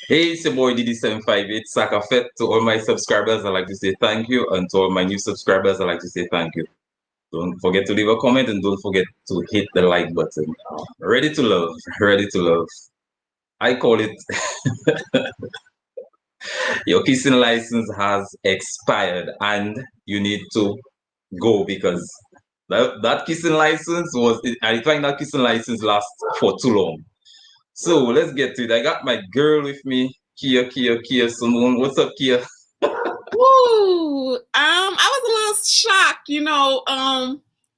Hey, it's your boy DD758 Sakafet. To all my subscribers, I'd like to say thank you. And to all my new subscribers, I'd like to say thank you. Don't forget to leave a comment and don't forget to hit the like button. Ready to love, ready to love. I call it your kissing license has expired and you need to go because that kissing license I find that kissing license lasts for too long. So let's get to it. I got my girl with me, Kia Simone. What's up, Kia? Woo! I was a little shocked,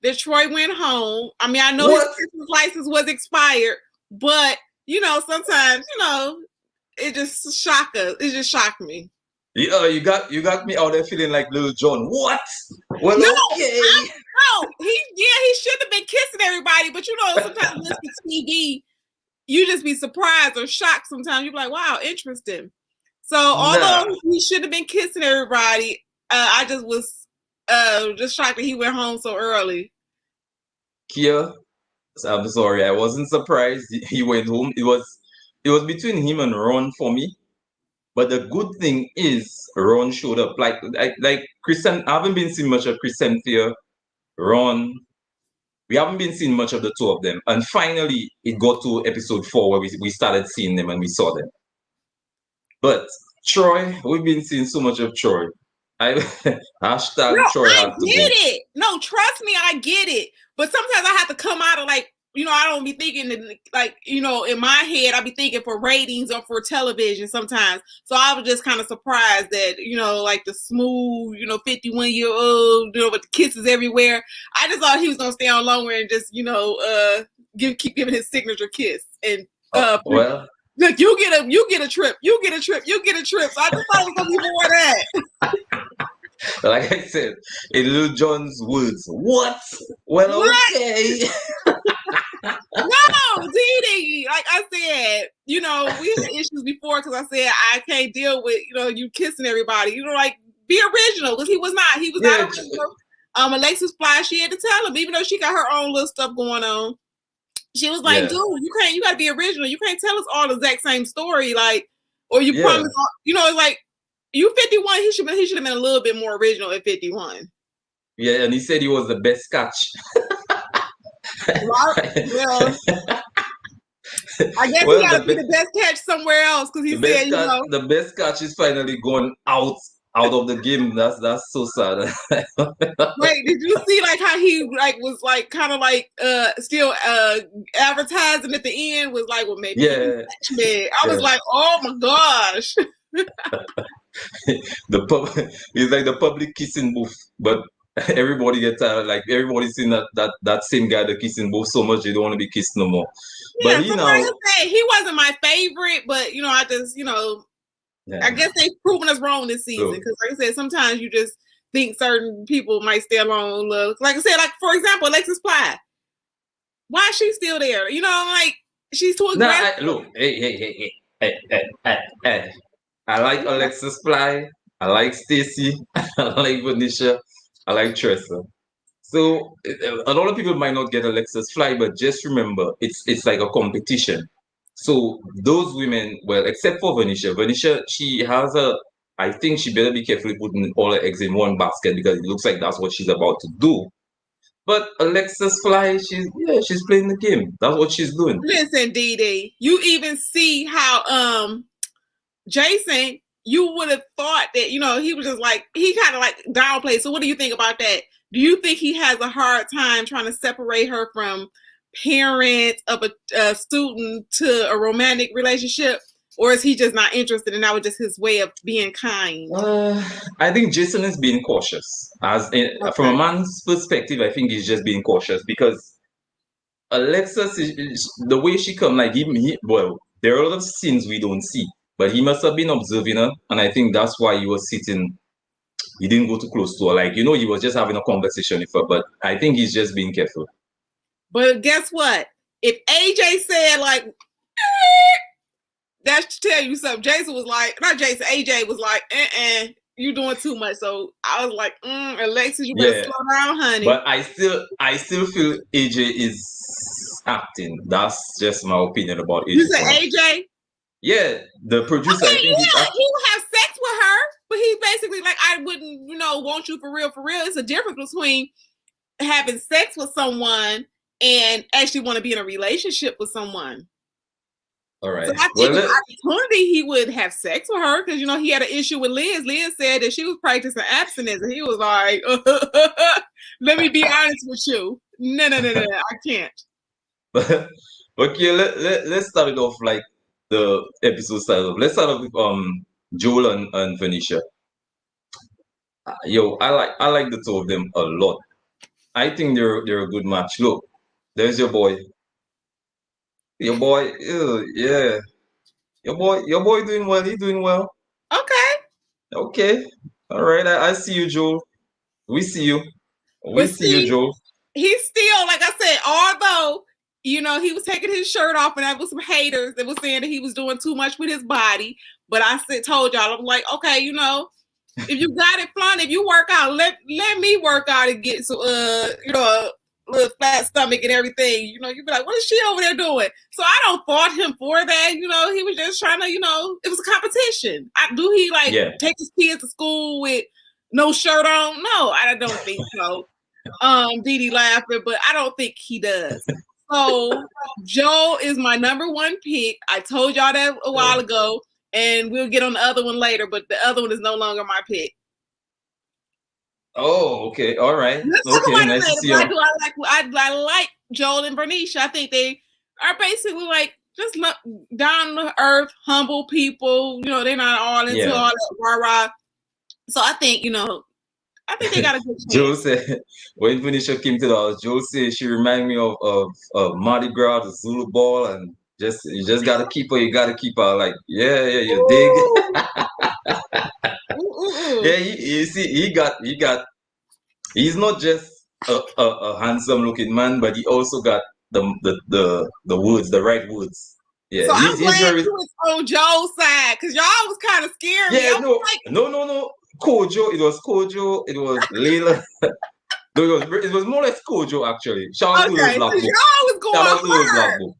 that Troy went home. I mean, I know his Christmas license was expired, but sometimes, it just shocked us. It just shocked me. Yeah, you got me out there feeling like Little John. What? Well, No, okay. he shouldn't have been kissing everybody, but sometimes you listen to TV, you just be surprised or shocked sometimes. You're like, wow, interesting. So although he should have been kissing everybody, I just was just shocked that he went home so early. Kia, I'm sorry, I wasn't surprised he went home. It was between him and Ron for me. But the good thing is Ron showed up. Like Christian, I haven't been seeing much of Chrysanthemum, Ron. We haven't been seeing much of the two of them. And finally, it got to episode 4 where we started seeing them and we saw them. But Troy, we've been seeing so much of Troy. Hashtag Troy has to go. I get it. No, trust me, I get it. But sometimes I have to come out of I don't be thinking that, in my head, I be thinking for ratings or for television sometimes. So I was just kind of surprised that, the smooth, 51-year-old, with the kisses everywhere. I just thought he was going to stay on longer and just, keep giving his signature kiss. And, well, look, you get a trip. So I just thought it was going to be more of that. Like I said, in Lil Jon's words, what? Well, okay. No, Didi. Like I said, we had issues before because I said I can't deal with you kissing everybody. Be original because he was not. He was not original. Alexis Fly, she had to tell him, even though she got her own little stuff going on. She was like, dude, you got to be original. You can't tell us all the exact same story, or you promise. It's like you 51. He should have been a little bit more original at 51. Yeah, and he said he was the best catch. Well, I guess he got to be the best catch somewhere else because he said, the best catch is finally going out of the game. That's so sad. Wait, did you see how he was kind of still advertising at the end was well maybe I was like, oh my gosh. It's like the public kissing booth, but everybody gets tired. Like everybody's seen that same guy the kissing booth so much they don't want to be kissed no more. Yeah, but he wasn't my favorite, but I just I guess they've proven us wrong this season because like I said, sometimes you just think certain people might stay alone. Like I said, for example, Alexis Pye. Why is she still there? She's too aggressive. Look, hey. I like Alexis Fly. I like Stacy. I like Venetia. I like Tressa. So a lot of people might not get Alexis Fly, but just remember, it's like a competition. So those women, well, except for Venetia, she has I think she better be careful putting all her eggs in one basket because it looks like that's what she's about to do. But Alexis Fly, she's playing the game. That's what she's doing. Listen, Dee, you even see how Jason, you would have thought that, he was just he kind of downplayed. So what do you think about that? Do you think he has a hard time trying to separate her from parents of a student to a romantic relationship? Or is he just not interested and that was just his way of being kind? I think Jason is being cautious. From a man's perspective, I think he's just being cautious because Alexis, the way she come, there are a lot of scenes we don't see. But he must have been observing her, and I think that's why he was sitting. He didn't go too close to her. He was just having a conversation with her. But I think he's just being careful. But guess what? If AJ said that should tell you something. Jason was not Jason. AJ was you doing too much. So I was like, Alexis, you better slow down, honey. But I still feel AJ is acting. That's just my opinion about AJ. You said AJ? Yeah, the producer, Okay, I think yeah, he would have sex with her, but he's basically like, I wouldn't, want you for real, for real. It's a difference between having sex with someone and actually want to be in a relationship with someone. All right. So I think with opportunity, he would have sex with her because, he had an issue with Liz. Liz said that she was practicing abstinence, and he was like, let me be honest with you. No, I can't. Okay, let's start it off like the episode started off. Let's start off with Joel and Venetia. Yo, I like the two of them a lot. I think they're a good match. Look, there's your boy. Your boy, ew, yeah. Your boy doing well. He doing well. Okay. Okay. All right. I see you, Joel. We see you. We But see you, see, Joel. he's still, like I said, although, he was taking his shirt off and there was some haters that was saying that he was doing too much with his body. But I told y'all, I'm like, okay, if you got it fun, if you work out, let me work out and get some, a little flat stomach and everything. You be like, what is she over there doing? So I don't fault him for that. He was just trying to, it was a competition. Do he take his kids to school with no shirt on? No, I don't think so. Dee laughing, but I don't think he does. So Joe is my number one pick. I told y'all that a while ago, and we'll get on the other one later, but the other one is no longer my pick. Oh, okay. All right. Okay, nice to see you. I like Joel and Bernice. I think they are basically like just down to earth, humble people. They're not all into all that rah-rah. So I think, I think they got a good chance. Joe said when Venetia came to the house, Joe said she reminded me of Mardi Gras, the Zulu ball, and you just gotta keep her. You gotta keep her. Like you dig. Yeah, you see, he's not just a handsome looking man, but he also got the words, the right words. Yeah, so I'm glad you was on Joe's side because y'all was kind of scared. Yeah, no. Kojo, it was Kojo, it was Layla. No, it was more like Kojo actually. Shout out to the Black Book. Y'all was going Shout out to the hard. Black Book.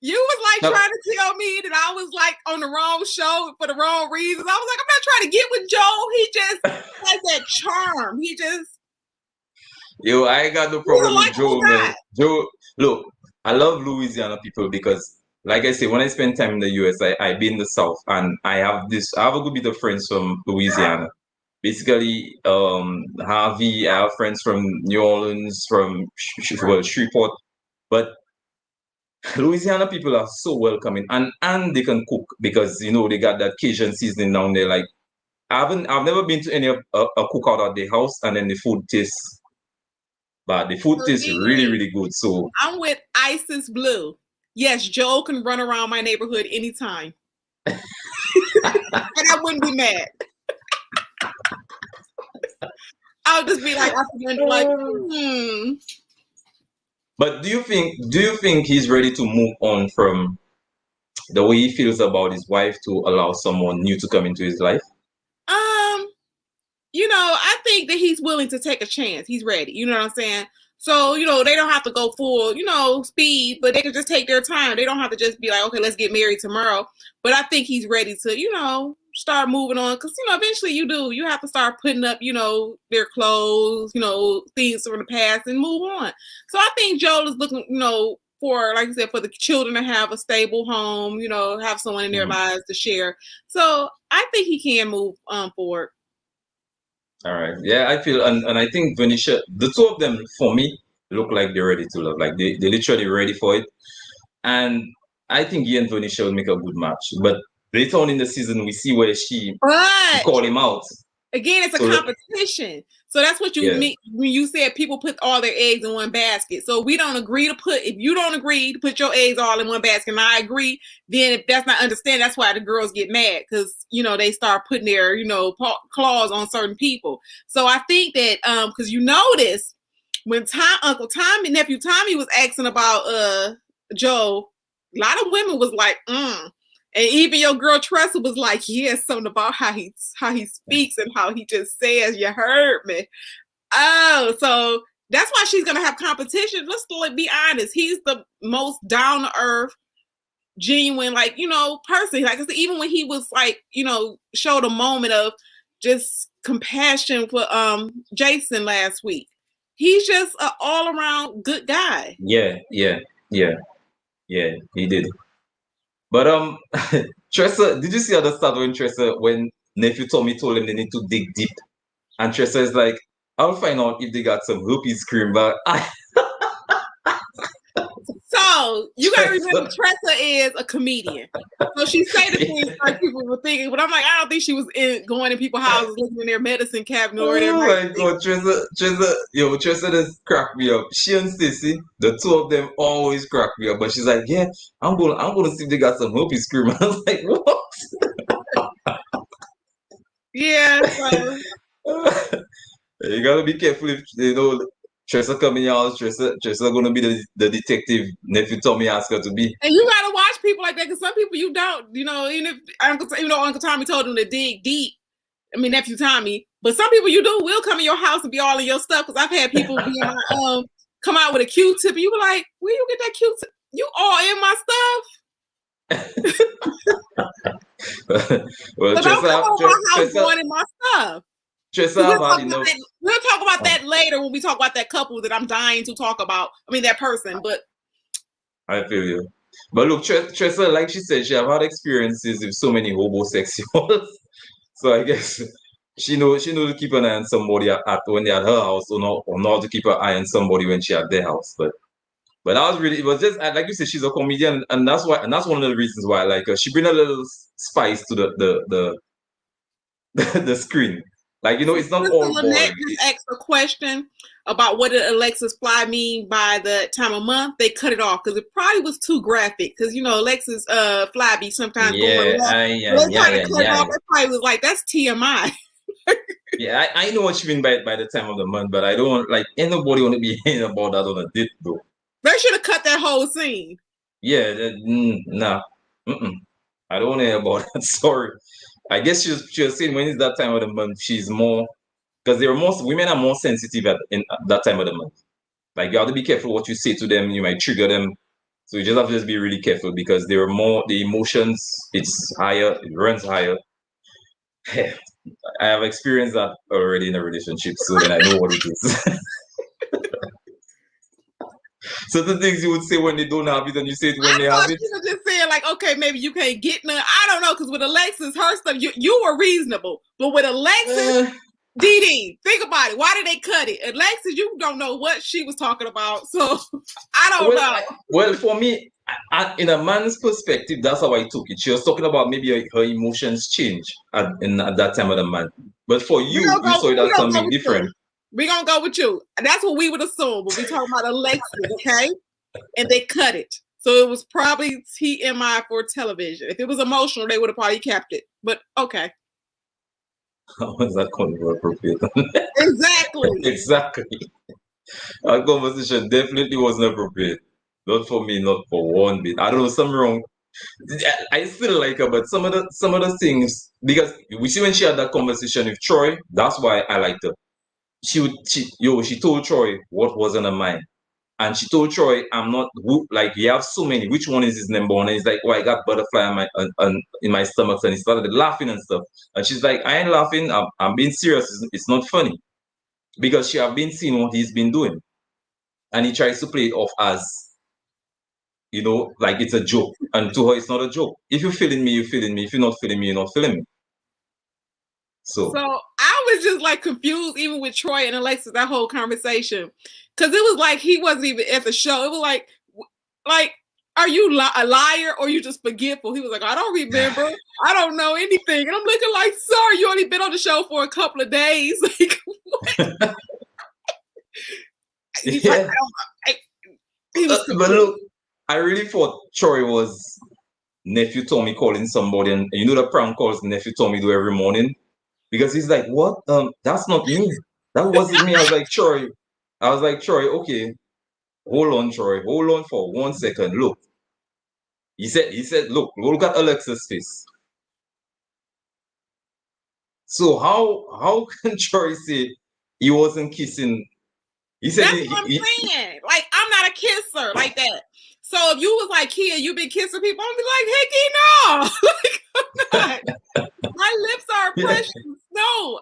You was trying to tell me that I was on the wrong show for the wrong reasons. I was like, I'm not trying to get with Joe. He just has that charm. He just. Yo, I ain't got no problem with Joe, man. Joe, look, I love Louisiana people because, like I say, when I spend time in the US, I be in the South, and I have a good bit of friends from Louisiana. Basically, Harvey, I have friends from New Orleans, from Shreveport, but Louisiana people are so welcoming, and they can cook because they got that Cajun seasoning down there. Like I've never been to any of a cookout at the house, and then the food tastes, but the food tastes really really good. So I'm with Isis Blue. Yes, Joe can run around my neighborhood anytime, and I wouldn't be mad. I'll just be like, But do you think he's ready to move on from the way he feels about his wife to allow someone new to come into his life? I think that he's willing to take a chance. He's ready. You know what I'm saying? So, they don't have to go full, speed, but they can just take their time. They don't have to just be like, okay, let's get married tomorrow. But I think he's ready to, start moving on. Because, eventually you have to start putting up, their clothes, things from the past and move on. So I think Joel is looking, for, like I said, for the children to have a stable home, have someone in their lives to share. So I think he can move forward. All right. Yeah, I feel, and I think Venetia, the two of them, for me, look like they're ready to love. Like they literally ready for it. And I think he and Venetia will make a good match. But later on in the season, we see where she call him out. Again, it's a competition. So that's what you mean when you said people put all their eggs in one basket. So we don't agree if you don't agree to put your eggs all in one basket, and I agree, then if that's not understanding, that's why the girls get mad because, they start putting their, claws on certain people. So I think that, because notice when Uncle Tommy, nephew Tommy was asking about Joe, a lot of women was like, And even your girl Tressa was like, yeah, something about how he speaks and how he just says, you heard me. Oh, so that's why she's going to have competition. Let's be honest. He's the most down to earth, genuine, like, you know, person. Like I said, even when he was like, you know, showed a moment of just compassion for Jason last week. He's just an all around good guy. Yeah, he did. But Tressa, did you see how the start when Tressa, when nephew Tommy told him they need to dig deep, and Tressa is like, I'll find out if they got some herpes cream, but So you gotta remember, Tressa is a comedian. So she say the things like people were thinking, but I'm like, I don't think she was going in people's houses looking in their medicine cabinet or their. Oh my god, Tressa just cracked me up. She and Stacy, the two of them always crack me up. But she's like, yeah, I'm gonna see if they got some herpes cream. I was like, what? Yeah, so you gotta be careful if you know Tressa coming out. Tressa gonna be the detective nephew Tommy asked her to be. And you gotta watch people like that, because some people you don't, you know, even though Uncle Tommy told them to dig deep. I mean, nephew Tommy, but some people you do will come in your house and be all in your stuff. Because I've had people be in my come out with a Q-tip, and you be like, where you get that Q-tip? You all in my stuff. Well, so don't come over my house going in my stuff. We'll talk about that later when we talk about that couple that I'm dying to talk about. I mean, that person, but I feel you. But look, Tressa, like she said, she have had experiences with so many homosexuals. So I guess she know to keep an eye on somebody at when they're at her house, or not to keep an eye on somebody when she at their house. But that was really, it was just like you said, she's a comedian, and that's one of the reasons why I like her. She bring a little spice to the screen. Like, you know, it's not all boring. Just asked a question about what did Alexis Fly mean by the time of month. They cut it off because it probably was too graphic. Because, you know, Alexis Fly be sometimes going along. It probably was like, that's TMI. Yeah, I know what you mean by the time of the month, but I don't want, like, anybody want to be hearing about that on a dip, though. They should have cut that whole scene. Yeah, nah. I don't want to hear about that. Sorry. I guess she was saying when it's that time of the month, she's more, because women are more sensitive at that time of the month. Like, you have to be careful what you say to them. You might trigger them. So you just have to just be really careful, because there are more, the emotions, it's higher, it runs higher. I have experienced that already in a relationship, so then I know what it is. Certain things you would say when they don't have it, and you say it when they have it. You were just saying, like, okay, maybe you can't get none. I don't know, because with Alexis, her stuff, you were reasonable. But with Alexis, Dee, think about it. Why did they cut it? Alexis, you don't know what she was talking about, so I don't know. Well, for me, in a man's perspective, that's how I took it. She was talking about maybe her emotions change at that time of the month. But for you, you saw it as something different. We're going to go with you. That's what we would assume. But we talking about Alexis, okay? And they cut it. So it was probably TMI for television. If it was emotional, they would have probably kept it. But okay. How was that appropriate? Exactly. Exactly. Our conversation definitely wasn't appropriate. Not for me, not for one bit. I don't know, something wrong. I still like her, but some of the things, because we see when she had that conversation with Troy, that's why I liked her. She told Troy what was on her mind. And she told Troy, I'm not, like, you have so many, which one is his number one? And he's like, oh, I got butterfly in my stomach. And he started laughing and stuff. And she's like, I ain't laughing, I'm being serious. It's not funny. Because she have been seeing what he's been doing. And he tries to play it off as, you know, like it's a joke. And to her, it's not a joke. If you're feeling me, you're feeling me. If you're not feeling me, you're not feeling me. So I was just like confused, even with Troy and Alexis, that whole conversation. Because it was like he wasn't even at the show. It was like, are you a liar or you just forgetful? He was like, I don't remember. I don't know anything. And I'm looking like, sorry, you only been on the show for a couple of days. Like, what? Yeah. But look, I really thought Troy was nephew Tommy calling somebody, and you know the prank calls nephew Tommy do every morning, because he's like, what? That's not me. That wasn't me. I was like, Troy, okay, hold on, Troy, hold on for 1 second. Look, he said, look at Alexis' face. So how can Troy say he wasn't kissing? He said that's what I'm saying. Like, I'm not a kisser like that. So if you was like, Kia, you been kissing people, I'm be like, heck no. Like, I'm not. My lips are precious. No,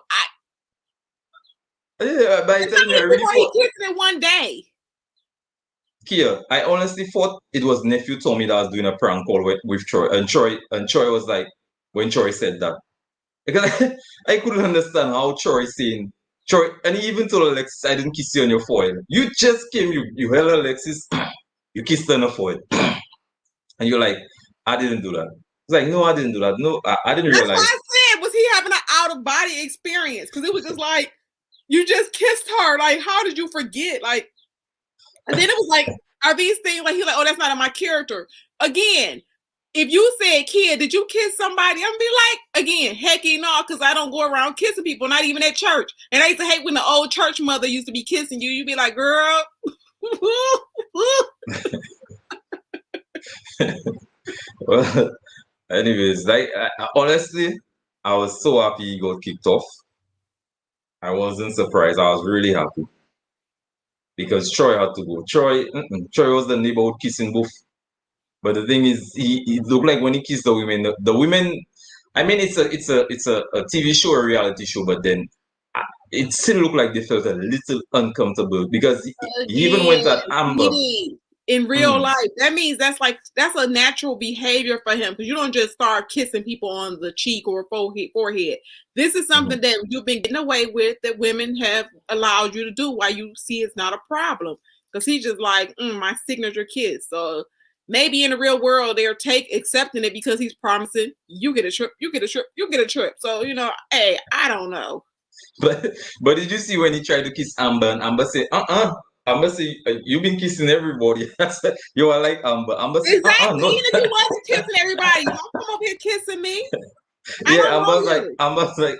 Yeah, by telling me, I really thought kissing it one day. Kia, I honestly thought it was nephew Tommy that was doing a prank call with Troy, and Troy was like, when Troy said that, because I couldn't understand how Troy saying Troy, and he even told Alexis, I didn't kiss you on your forehead. You just came, you held Alexis, you kissed her on the forehead, and you're like, I didn't do that. It's like, no, I didn't do that. No, I didn't realize. That's what I said. Was he having an out of body experience? Because it was just like, you just kissed her. Like, how did you forget? Like, and then it was like, are these things like, he's like, oh, that's not in my character. Again, if you said, kid, did you kiss somebody? I'm be like, again, hecky no, because I don't go around kissing people, not even at church. And I used to hate when the old church mother used to be kissing you. You'd be like, girl. Well, anyways, like honestly, I was so happy he got kicked off. I wasn't surprised. I was really happy because Troy had to go. Troy was the neighborhood kissing booth. But the thing is, it looked like when he kissed the women, the women. I mean, it's a TV show, a reality show, but then it still looked like they felt a little uncomfortable because he even went at Amber. In real life, that means that's a natural behavior for him, because you don't just start kissing people on the cheek or forehead. This is something that you've been getting away with, that women have allowed you to do, why you see it's not a problem. Because he's just like, my signature kiss. So maybe in the real world they're accepting it because he's promising you get a trip, you get a trip, you get a trip. So hey, I don't know. But did you see when he tried to kiss Amber and Amber said, Amber say, you've been kissing everybody. You are like Amber. Amber say, exactly. No. Even if you wasn't kissing everybody, don't come up here kissing me. Yeah, Amber's like,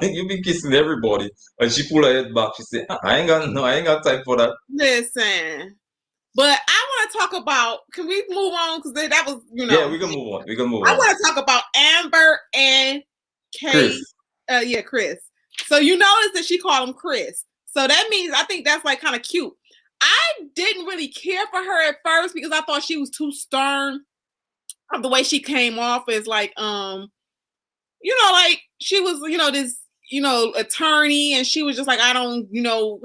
you've been kissing everybody. And she pulled her head back. She said, I ain't got time for that. Listen. But I want to talk about, can we move on? Because that was, Yeah, we can move on. I want to talk about Amber and Chris. Chris. So you notice that she called him Chris. So that means, I think that's like kind of cute. I didn't really care for her at first because I thought she was too stern. Of the way she came off as like, like she was, this, attorney, and she was just like, I don't,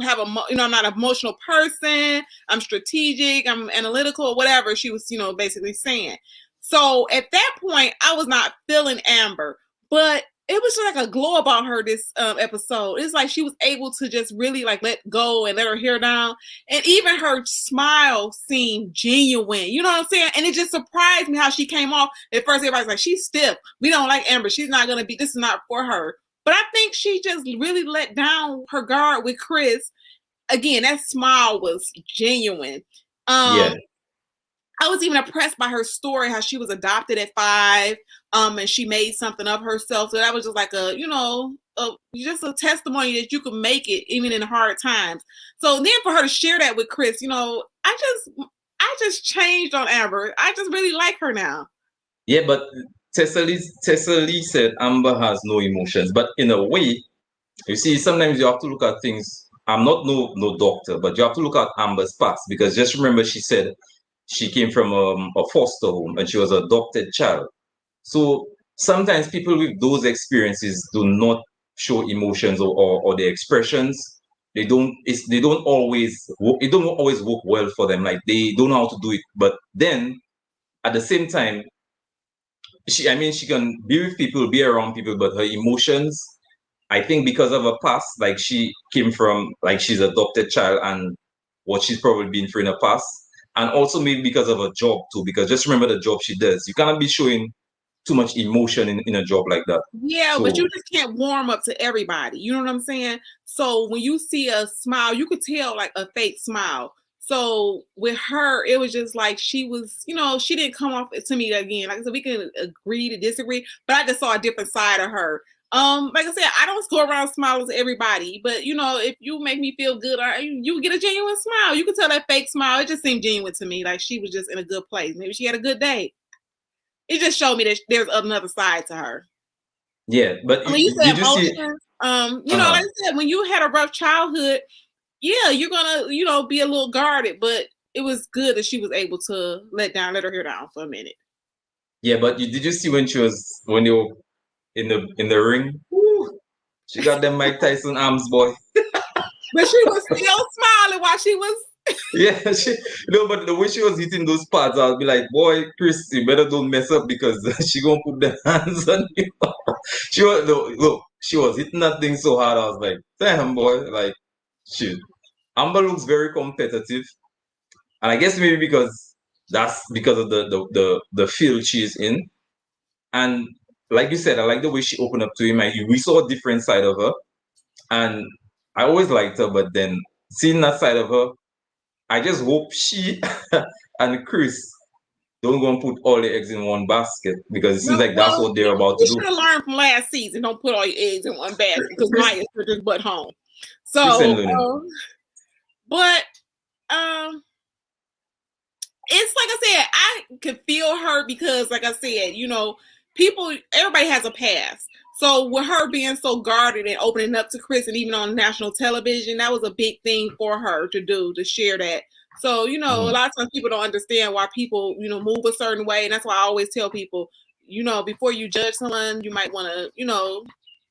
have I'm not an emotional person. I'm strategic. I'm analytical, or whatever she was, basically saying. So at that point, I was not feeling Amber, but it was just like a glow about her this episode. It's like she was able to just really like let go and let her hair down. And even her smile seemed genuine. You know what I'm saying? And it just surprised me how she came off. At first, everybody's like, she's stiff. We don't like Amber. She's not going to be, this is not for her. But I think she just really let down her guard with Chris. Again, that smile was genuine. I was even impressed by her story, how she was adopted at 5, and she made something of herself. So that was just like just a testimony that you can make it even in hard times. So then for her to share that with Chris, I just changed on Amber. I just really like her now. Yeah, but Tressa Lee said Amber has no emotions, but in a way, you see, sometimes you have to look at things. I'm not no doctor, but you have to look at Amber's past, because just remember she said she came from a foster home and she was an adopted child. So sometimes people with those experiences do not show emotions or their expressions. They don't always work well for them. Like they don't know how to do it. But then at the same time, she can be with people, be around people, but her emotions, I think because of her past, like she came from, like she's an adopted child and what she's probably been through in the past. And also maybe because of a job too, because just remember the job she does. You cannot be showing too much emotion in a job like that. Yeah, but you just can't warm up to everybody. You know what I'm saying? So when you see a smile, you could tell like a fake smile. So with her, it was just like she was, she didn't come off to me again. Like I said, we can agree to disagree, but I just saw a different side of her. Like I said, I don't go around smiling to everybody, but if you make me feel good, you get a genuine smile. You can tell that fake smile. It just seemed genuine to me. Like she was just in a good place. Maybe she had a good day. It just showed me that there's another side to her. Yeah, but when you said emotions, like I said, when you had a rough childhood, yeah, you're gonna, be a little guarded, but it was good that she was able to let her hair down for a minute. Yeah, but did you see when they were in the ring? Woo, she got them Mike Tyson arms, boy. But she was still smiling while she was. Yeah, but the way she was hitting those pads, I'll be like, boy, Chris, you better don't mess up because she gonna put the hands on you. She was hitting that thing so hard. I was like, damn, boy, like, shit. Amber looks very competitive, and I guess maybe that's because of the field she's in. And like you said, I like the way she opened up to him. We saw a different side of her, and I always liked her. But then seeing that side of her, I just hope she and Chris don't go and put all the eggs in one basket because it seems like that's what they're about to do. You should have learned from last season. Don't put all your eggs in one basket because Maya's just butt home. So, but it's like I said, I could feel her because, like I said, everybody has a past. So with her being so guarded and opening up to Chris, and even on national television, that was a big thing for her to do, to share that. So, a lot of times people don't understand why people, move a certain way. And that's why I always tell people, before you judge someone, you might want to,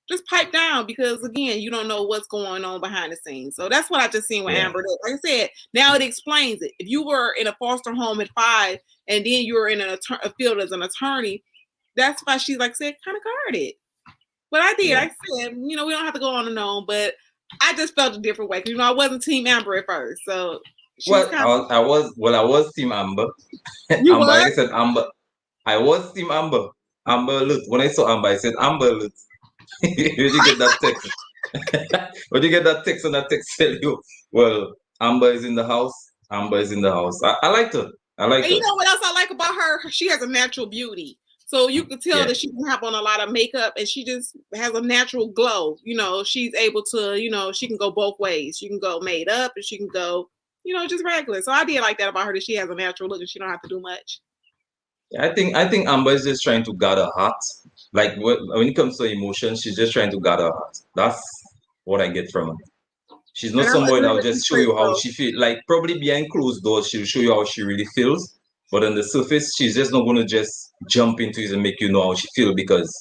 just pipe down because, again, you don't know what's going on behind the scenes. So that's what I just seen with Amber. Like I said, now it explains it. If you were in a foster home at 5 and then you were in a field as an attorney, that's why she's, like I said, kind of guarded. But I did. I said, we don't have to go on and on, but I just felt a different way because, I wasn't Team Amber at first. So I was Team Amber. Like I said, Amber. I was Team Amber. Amber Alert. When I saw Amber, I said Amber Alert. When you get that text, and that text tell you, well, Amber is in the house. Amber is in the house. I liked her. You know what else I like about her? She has a natural beauty. So you could tell that she can have on a lot of makeup and she just has a natural glow. She's able to, she can go both ways. She can go made up and she can go, just regular. So I did like that about her, that she has a natural look and she don't have to do much. I think Amber is just trying to guard her heart. Like when it comes to emotions, she's just trying to guard her heart. That's what I get from her. She's not somebody that'll just show you how she feels. Like probably behind closed doors, she'll show you how she really feels. But on the surface, she's just not going to just jump into it and make you know how she feels because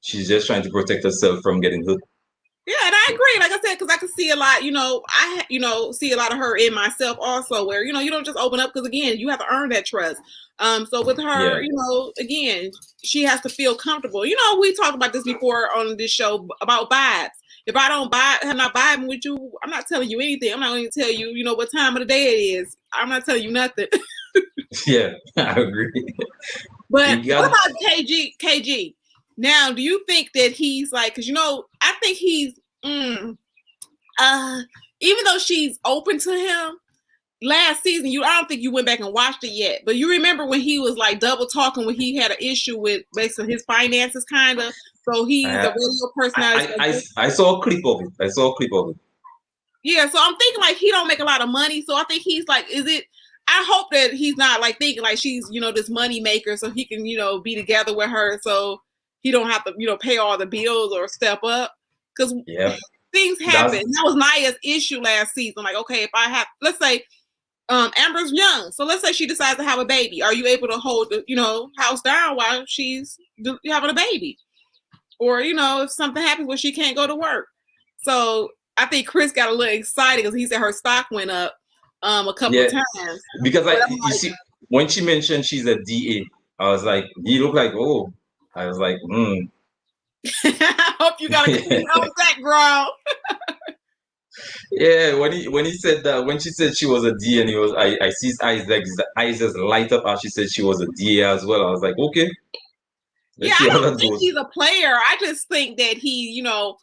she's just trying to protect herself from getting hurt. Yeah, and I agree. Like I said, because I can see a lot, I see a lot of her in myself also where, you don't just open up because, again, you have to earn that trust. So with her, again, she has to feel comfortable. We talked about this before on this show about vibes. If I'm not vibing with you, I'm not telling you anything. I'm not going to tell you, what time of the day it is. I'm not telling you nothing. Yeah, I agree. But what about KG? Now, do you think that he's like, because, I think he's, even though she's open to him, last season, I don't think you went back and watched it yet, but you remember when he was like double talking when he had an issue with basically his finances, kind of. So he's a radio personality. I saw a clip of it. Yeah, so I'm thinking like he don't make a lot of money, so I think he's like, I hope that he's not like thinking like she's, this money maker, so he can, be together with her, so he don't have to, pay all the bills or step up, because things happen. That was Naya's issue last season. Like, okay, if I have, let's say, Amber's young, so let's say she decides to have a baby. Are you able to hold the, house down while she's having a baby? Or, if something happens where she can't go to work. So I think Chris got a little excited because he said her stock went up a couple of times. Because you see, when she mentioned she's a DA, I was like, he looked like, oh. I was like, I hope you got a clean background. Yeah, when he said that, when she said she was a DA, and I see his eyes, like his eyes just light up as she said she was a DA as well. I was like, okay. I don't think he's a player. I just think that he, like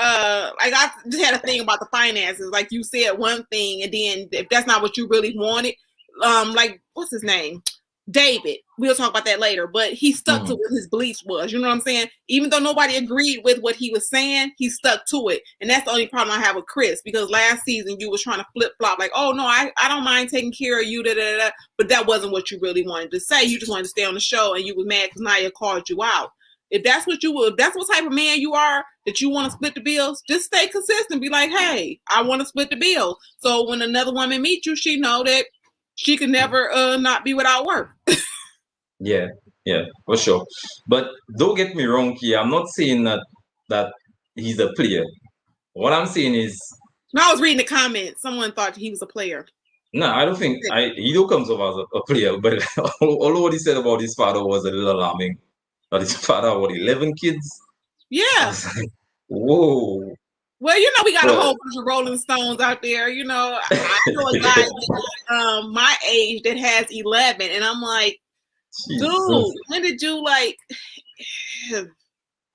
I just had a thing about the finances. Like you said one thing, and then if that's not what you really wanted, like what's his name? David. We'll talk about that later, but he stuck to what his beliefs was. You know what I'm saying? Even though nobody agreed with what he was saying, he stuck to it. And that's the only problem I have with Chris, because last season you was trying to flip flop, like, oh no, I don't mind taking care of you, but that wasn't what you really wanted to say. You just wanted to stay on the show, and you was mad because Naya called you out. If that's what type of man you are, that you want to split the bills, just stay consistent. Be like, hey, I want to split the bills. So when another woman meets you, she know that she can never not be without work. Yeah, for sure. But don't get me wrong here. I'm not saying that he's a player. What I'm saying is, no, I was reading the comments. Someone thought he was a player. No, I don't think he don't comes off as a player. But all what he said about his father was a little alarming. That his father had 11 kids. Yeah. I was like, whoa. Well, we got a whole bunch of Rolling Stones out there. I know a guy my age that has 11, and I'm like, Jesus. Dude, when did you like?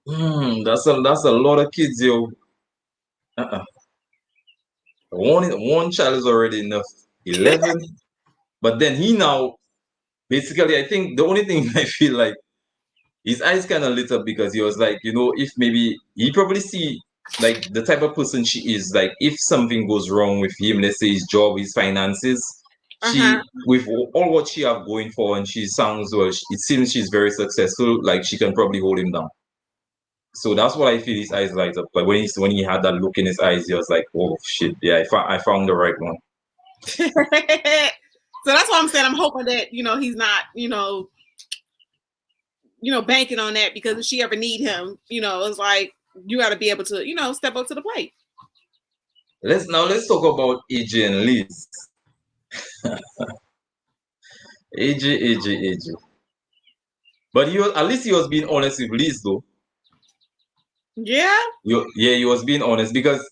That's a lot of kids, yo. One child is already enough. 11, but then he now, basically, I think the only thing I feel like his eyes kind of lit up because he was like, if maybe he probably see like the type of person she is, like if something goes wrong with him, let's say his job, his finances, she with all what she have going for, and she sounds well, it seems she's very successful, like she can probably hold him down. So that's what I feel his eyes light up. But when he had that look in his eyes, he was like, oh shit, yeah, I found the right one. So that's why I'm saying I'm hoping that he's not banking on that, because if she ever need him, it's like you got to be able to step up to the plate. Let's talk about AJ and Liz. AJ. But at least he was being honest with Liz though. Yeah. He was being honest, because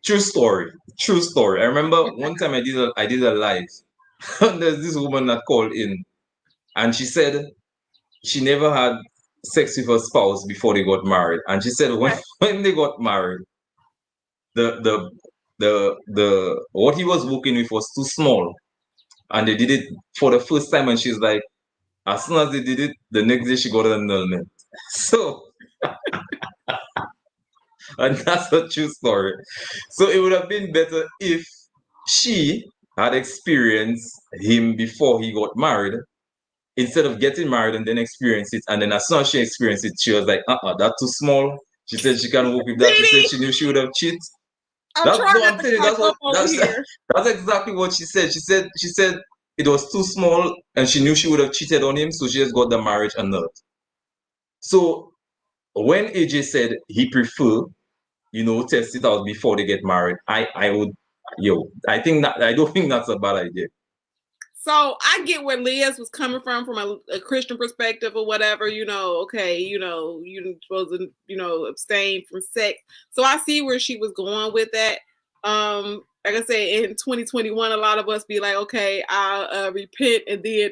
true story. I remember one time I did a live. There's this woman that called in, and she said she never had sex with her spouse before they got married, and she said when they got married, the what he was working with was too small, and they did it for the first time, and she's like, as soon as they did it, the next day she got an annulment. So and that's a true story. So it would have been better if she had experienced him before he got married, instead of getting married and then experience it. And then as soon as she experienced it, she was like, that's too small. She said she can't work with that. She said she knew she would have cheated. That's exactly what she said. She said it was too small and she knew she would have cheated on him, so she just got the marriage annulled. So when AJ said he prefer, test it out before they get married, I don't think that's a bad idea. So I get where Liz was coming from a Christian perspective or whatever, okay, you're supposed to, abstain from sex. So I see where she was going with that. Like I said, in 2021, a lot of us be like, okay, I'll repent and then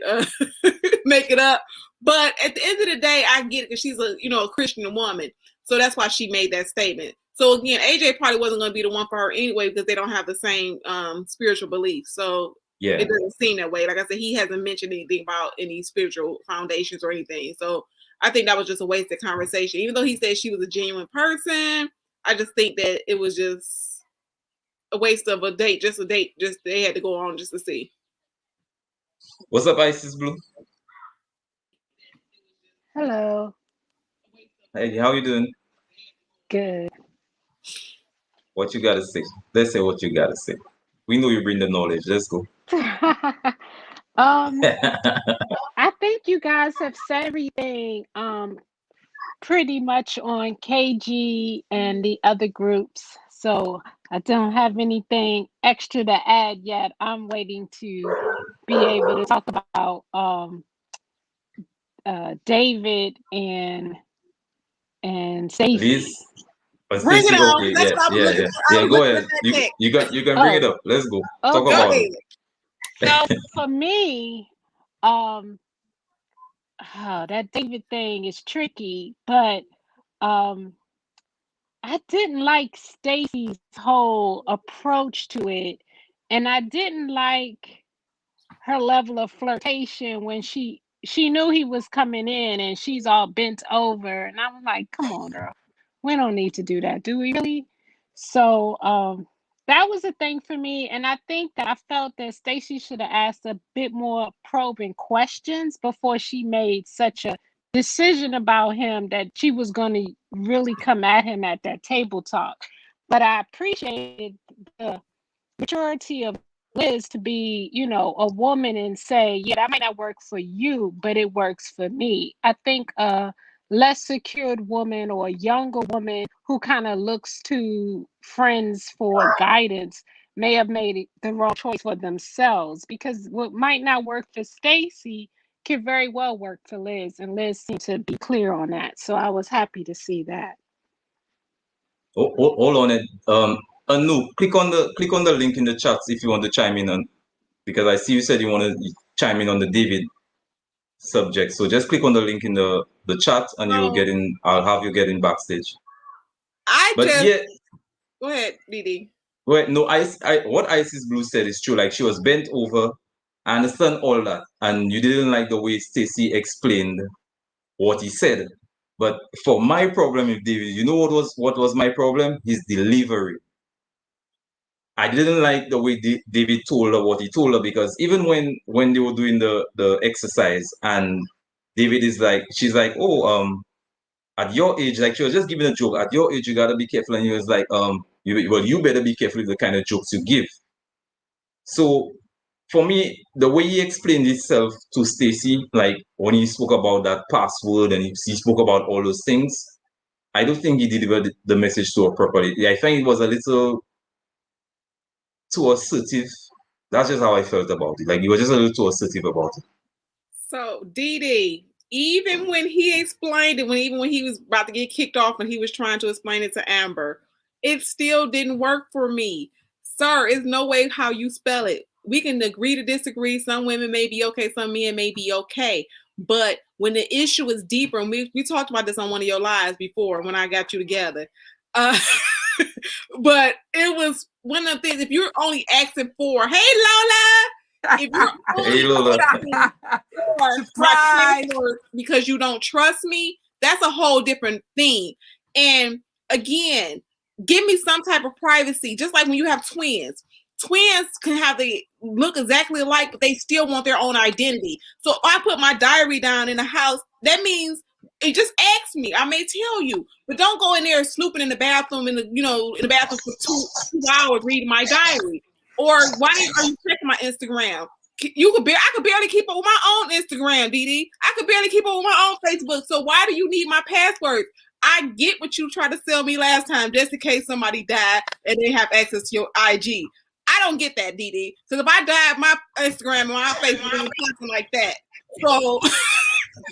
make it up. But at the end of the day, I get it, because she's a Christian woman. So that's why she made that statement. So again, AJ probably wasn't going to be the one for her anyway, because they don't have the same spiritual beliefs. So yeah, it doesn't seem that way. Like I said, he hasn't mentioned anything about any spiritual foundations or anything. So I think that was just a wasted conversation. Even though he said she was a genuine person, I just think that it was just a waste of a date. Just they had to go on just to see. What's up, Isis Blue? Hello. Hey, how you doing? Good. What you gotta say? Let's say what you gotta say. We know you bring the knowledge. Let's go. I think you guys have said everything pretty much on KG and the other groups. So I don't have anything extra to add yet. I'm waiting to be able to talk about David and Stacy. Bring it on. Okay. Yeah. Go ahead. You can bring it up. Let's go. Talk about it. So for me, that David thing is tricky, but I didn't like Stacy's whole approach to it, and I didn't like her level of flirtation when she knew he was coming in and she's all bent over, and I'm like, come on, girl, we don't need to do that, do we really? So that was a thing for me, and I think that I felt that Stacy should have asked a bit more probing questions before she made such a decision about him that she was going to really come at him at that table talk. But I appreciated the maturity of Liz to be, a woman and say, yeah, that might not work for you, but it works for me. I think a less secured woman or a younger woman who kind of looks to friends for guidance may have made the wrong choice for themselves, because what might not work for Stacy could very well work for Liz, and Liz seemed to be clear on that. So I was happy to see that. Hold on it. Anu, click on the link in the chats if you want to chime in on, because I see you said you want to chime in on the David subject. So just click on the link in the chat and you'll get in. I'll have you get in backstage. Go ahead, Didi. Wait, no, what Isis Blue said is true. Like, she was bent over. I understand all that, and you didn't like the way Stacy explained what he said. But for my problem with David, you know what was my problem? His delivery. I didn't like the way David told her what he told her, because even when they were doing the exercise and David is like, she's like, oh, at your age, like, she was just giving a joke. At your age, you gotta be careful. And he was like, you better be careful with the kind of jokes you give. So for me, the way he explained himself to Stacy, like when he spoke about that password and he spoke about all those things, I don't think he delivered the message to her properly. I think it was a little too assertive. That's just how I felt about it. Like, he was just a little too assertive about it. So, Didi, even when he explained it, even when he was about to get kicked off and he was trying to explain it to Amber, it still didn't work for me. Sir, it's no way how you spell it. We can agree to disagree. Some women may be okay, some men may be okay. But when the issue is deeper, and we talked about this on one of your lives before when I got you together. But it was one of the things, if you're only asking for, hey Lola, if you're only asking for because you don't trust me, that's a whole different thing. And again, give me some type of privacy. Just like when you have twins. Twins can have they look exactly alike, but they still want their own identity. So if I put my diary down in the house, that means it just ask me. I may tell you, but don't go in there snooping in the bathroom in the bathroom for two hours reading my diary. Or why are you checking my Instagram? I could barely keep up with my own Instagram, Didi. I could barely keep up with my own Facebook. So why do you need my password? I get what you tried to sell me last time, just in case somebody died and they have access to your IG. I don't get that, Didi. Because if I die, my Instagram and my Facebook is something like that. So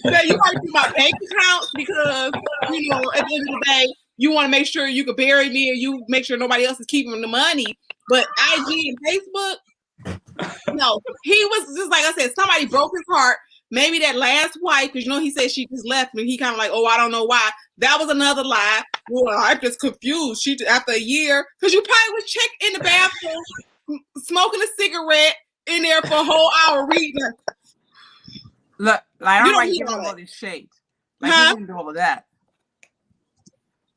you want to do my bank accounts because, at the end of the day, you want to make sure you can bury me or you make sure nobody else is keeping the money. But IG and Facebook, no. He was just like I said, somebody broke his heart. Maybe that last wife, because he said she just left and he kind of like, oh, I don't know why. That was another lie. Well, I'm just confused. She after a year, because you probably was checked in the bathroom, smoking a cigarette in there for a whole hour reading. Look, like I don't like giving all this shade. Like you didn't do all of that.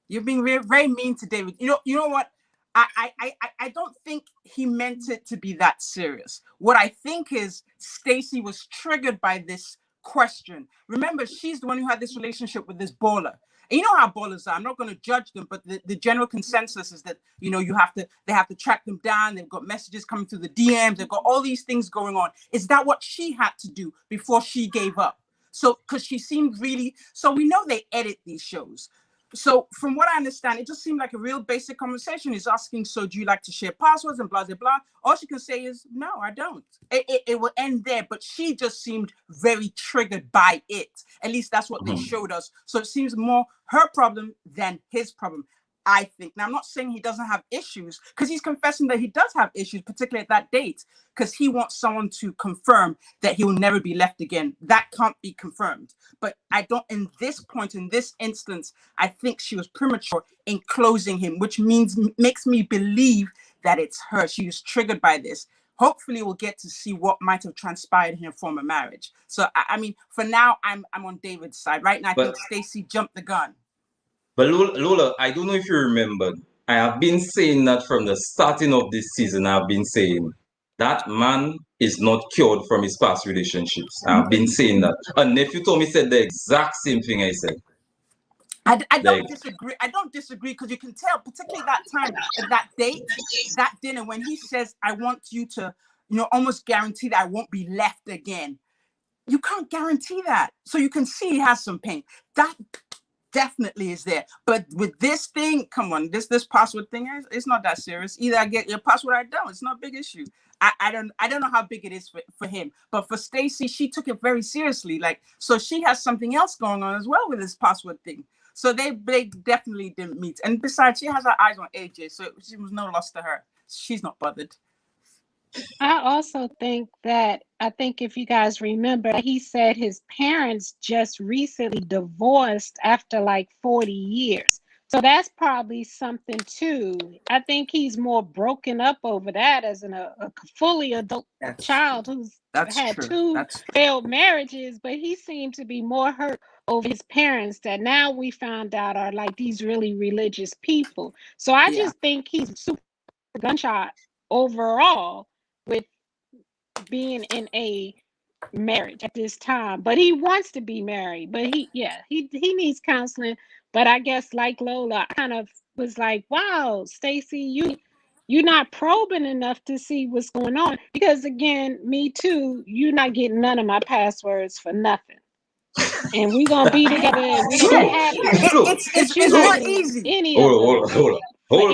You're being very, very mean to David. You know what? I don't think he meant it to be that serious. What I think is Stacy was triggered by this question. Remember, she's the one who had this relationship with this baller. And you know how ballers are. I'm not going to judge them, but the general consensus is that, they have to track them down. They've got messages coming through the DMs. They've got all these things going on. Is that what she had to do before she gave up? So, because she seemed really, so we know they edit these shows. So from what I understand, it just seemed like a real basic conversation. He's asking, so do you like to share passwords and blah, blah, blah. All she can say is, no, I don't. It will end there. But she just seemed very triggered by it. At least that's what they showed us. So it seems more her problem than his problem, I think. Now, I'm not saying he doesn't have issues, because he's confessing that he does have issues, particularly at that date, because he wants someone to confirm that he will never be left again. That can't be confirmed. But I don't, in this point, in this instance, I think she was premature in closing him, which makes me believe that it's her. She was triggered by this. Hopefully we'll get to see what might have transpired in her former marriage. So, I mean, for now, I'm on David's side. Right now, I think Stacy jumped the gun. But Lola, I don't know if you remember, I have been saying that from the starting of this season. I've been saying that man is not cured from his past relationships. I've been saying that. A nephew told me said the exact same thing I said. I don't disagree. I don't disagree because you can tell, particularly that time, that date, that dinner, when he says, "I want you to, almost guarantee that I won't be left again." You can't guarantee that, so you can see he has some pain. That definitely is there. But with this thing, come on, this password thing, it's not that serious. Either I get your password or I don't. It's not a big issue. I don't know how big it is for him, but for Stacy, she took it very seriously. Like, so she has something else going on as well with this password thing. So they definitely didn't meet. And besides, she has her eyes on AJ, so it was no loss to her. She's not bothered. I also think if you guys remember, he said his parents just recently divorced after like 40 years. So that's probably something too. I think he's more broken up over that as a fully adult child who's had two failed marriages, but he seemed to be more hurt over his parents that now we found out are like these really religious people. So I just think he's super gunshot overall with being in a marriage at this time, but he wants to be married, but he needs counseling. But I guess like Lola, I kind of was like, wow, Stacy, you're not probing enough to see what's going on, because again, me too, you're not getting none of my passwords for nothing, and we're gonna be together and we're gonna be happy. It's not easy. Hold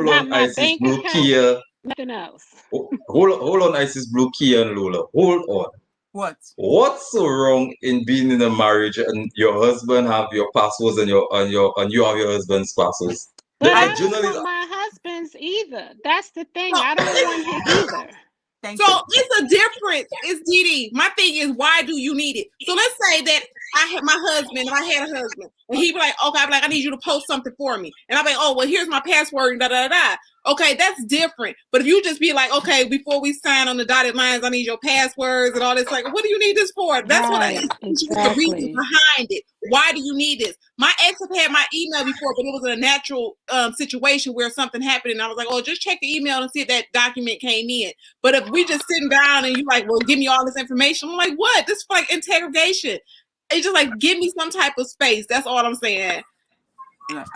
on, Isis, Blue, Kia. Nothing else. Hold on, Isis, Blue, Kia, and Lola. Hold on. What's so wrong in being in a marriage and your husband have your passwords and you have your husband's passwords? But I don't want my husband's either. That's the thing. I don't want his either. It's a difference. It's DD. My thing is, why do you need it? So let's say that I had my husband, and I had a husband, and he'd be like, okay, I'm like, I need you to post something for me. And I'm like, oh, well, here's my password, and da-da-da-da. Okay, that's different. But if you just be like, okay, before we sign on the dotted lines, I need your passwords and all this, like, what do you need this for? That's the reason behind it. Why do you need this? My ex have had my email before, but it was in a natural situation where something happened, and I was like, oh, just check the email and see if that document came in. But if we just sitting down and you like, well, give me all this information, I'm like, what? This is like interrogation. It's just like, give me some type of space. That's all I'm saying.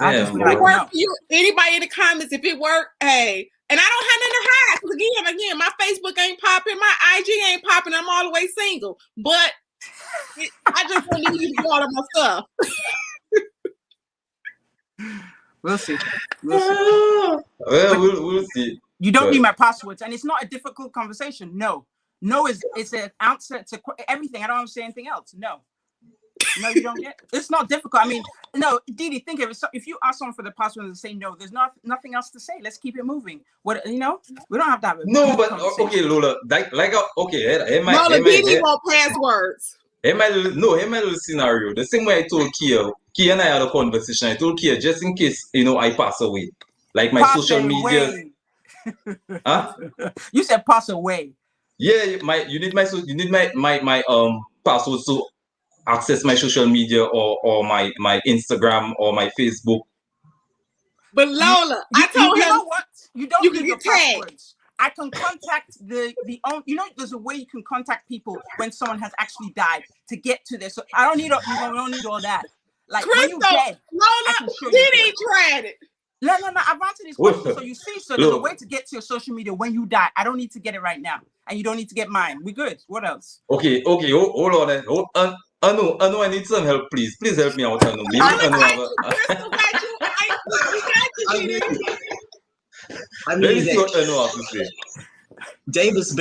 I just like, work for you. Anybody in the comments, if it worked, hey. And I don't have nothing to hide, because again, my Facebook ain't popping, my IG ain't popping. I'm all the way single, but I just want to use all of my stuff. We'll see. We'll see. You don't need my passwords, and it's not a difficult conversation. No is an answer to everything. I don't want to say anything else. No, you don't get. It's not difficult. I mean, no, Didi, think of it. So if you ask someone for the password and they say no, there's nothing else to say. Let's keep it moving. What we don't have to have okay, Lola. Okay, Lola, Didi want passwords. In my little scenario, the same way I told Kia and I had a conversation. I told Kia, just in case I pass away, like my social media. Huh? You said pass away. Yeah, you need my passwords to access my social media or my Instagram or my Facebook. But Lola, I told him, you know what? You don't need your passwords. I can contact there's a way you can contact people when someone has actually died to get to this. So I don't need all that. Like, when you dead, Lola, Didi tried it. No. I've answered these questions. So you see, there's a way to get to your social media when you die. I don't need to get it right now, and you don't need to get mine. We're good. What else? Okay. Hold on. I know. I need some help, please. Please help me out. David's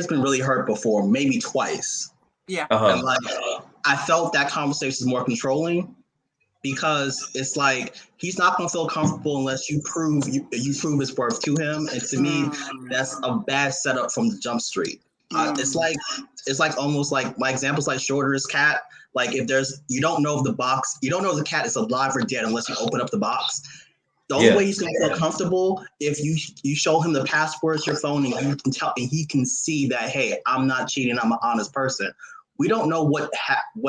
been really hurt before, maybe twice. Yeah. And I felt that conversation is more controlling, because it's like he's not going to feel comfortable unless you prove his worth to him, and to me, that's a bad setup from the jump street. It's like almost like my examples, like Shorter's cat. Like, if you don't know if the cat is alive or dead unless you open up the box. The only way he's going to feel comfortable if you show him the passwords to your phone, and you can tell, and he can see that, hey, I'm not cheating, I'm an honest person. We don't know what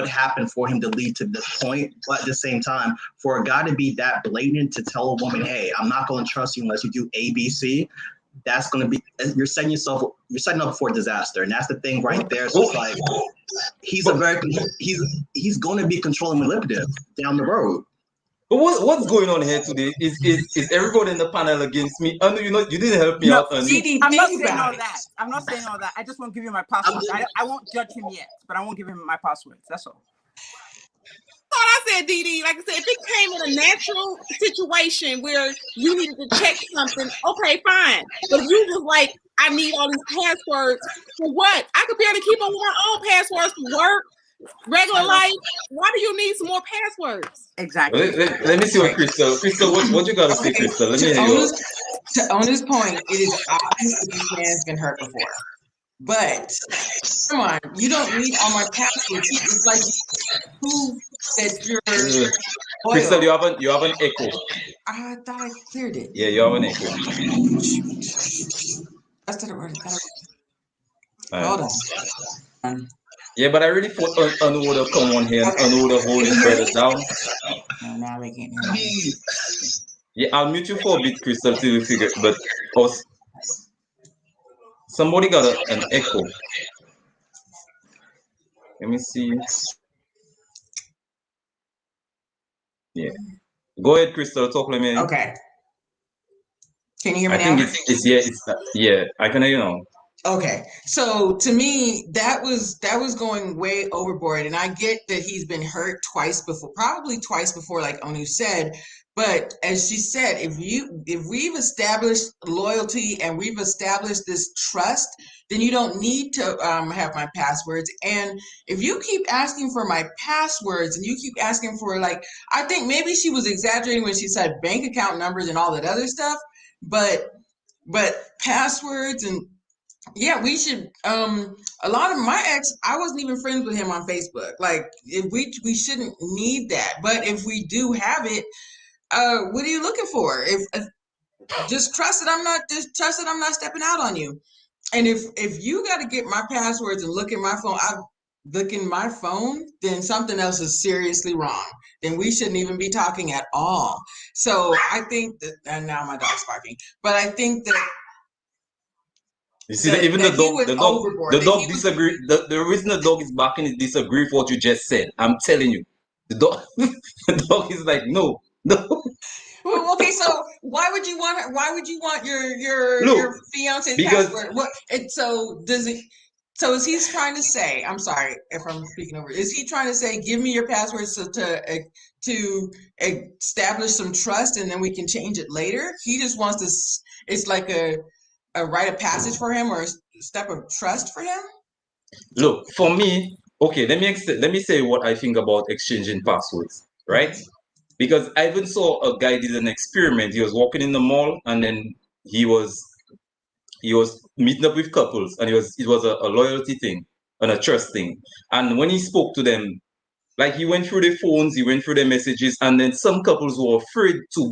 happened for him to lead to this point, but at the same time, for a guy to be that blatant to tell a woman, hey, I'm not going to trust you unless you do A, B, C, that's going to be, you're setting up for disaster. And that's the thing right there. So it's like, he's going to be controlling manipulative down the road. But what's going on here today is everybody in the panel against me? I know you didn't help me out. I'm not saying all that. I'm not saying all that. I just won't give you my passwords. I won't judge him yet, but I won't give him my passwords. That's all. What I said, Dee, like I said, if it came in a natural situation where you needed to check something, okay, fine. But if you was like, I need all these passwords for what? I could barely keep on with my own passwords for work, regular life. Why do you need some more passwords? Exactly. Let me see what Crystal, what you gotta say, Crystal? Let me hear you. To own this point, it is obvious that this man's been hurt before. But come on, you don't need all my passwords. It's like who that you're Crystal, you have an echo. I thought I cleared it. Yeah, you have an echo. I started running. Hold on. Yeah, but I really thought Anu would have come on here and Anu would have hold his brother down. No, now they can't hear me. Yeah, I'll mute you for a bit, Crystal, till we figure. But somebody got an echo. Let me see. Yeah. Go ahead, Crystal. Talk to me. Okay. Can you hear me now? I think yeah. I can hear you now. Okay, so to me, that was going way overboard, and I get that he's been hurt probably twice before, like Onu said. But as she said, if we've established loyalty and we've established this trust, then you don't need to have my passwords. And if you keep asking for my passwords and you keep asking for, like, I think maybe she was exaggerating when she said bank account numbers and all that other stuff, but passwords and yeah, we should. A lot of my ex, I wasn't even friends with him on Facebook. Like, if we shouldn't need that. But if we do have it, what are you looking for? If just trust that I'm not stepping out on you. And if you got to get my passwords and look at my phone, then something else is seriously wrong. Then we shouldn't even be talking at all. So I think that, and now my dog's barking. But I think that. You see, even the dog disagree. The reason the dog is barking is disagree with what you just said. I'm telling you, the dog is like, no. Well, okay, so why would you want your fiance's password? So is he trying to say? I'm sorry if I'm speaking over. Is he trying to say, give me your password to establish some trust, and then we can change it later? He just wants this. It's like a rite of passage for him, or a step of trust for him? Look, for me, okay, let me say what I think about exchanging passwords, right? Because I even saw a guy did an experiment. He was walking in the mall, and then he was meeting up with couples, and it was a loyalty thing and a trust thing. And when he spoke to them, like, he went through their phones, he went through their messages, and then some couples were afraid to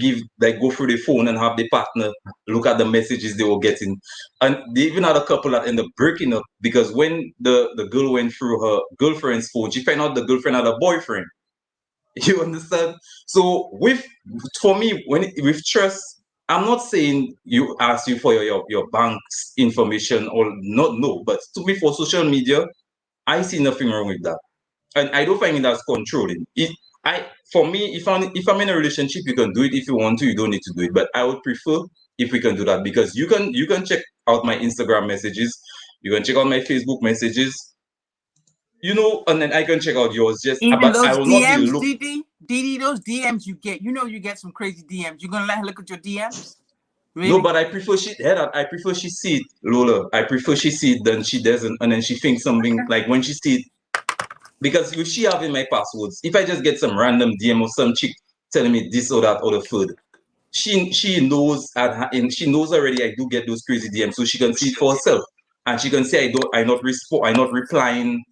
go through their phone and have their partner look at the messages they were getting. And they even had a couple that ended up breaking up because when the girl went through her girlfriend's phone, she found out the girlfriend had a boyfriend. You understand? So for me, with trust, I'm not saying you ask you for your bank's information or not, no, but to me, for social media, I see nothing wrong with that. And I don't find it as controlling. For me, if I'm in a relationship, you can do it if you want to. You don't need to do it. But I would prefer if we can do that, because you can check out my Instagram messages, you can check out my Facebook messages, and then I can check out yours. Even those DMs, Didi, those DMs you get, you get some crazy DMs. You're gonna let her look at your DMs? Really? No, but I prefer she see it, Lola. I prefer she see it than she doesn't, and then she thinks something like when she see it. Because if she having my passwords, if I just get some random DM or some chick telling me this or that or the food, she knows, and she knows already I do get those crazy DMs, so she can see it for herself, and she can say I'm not replying.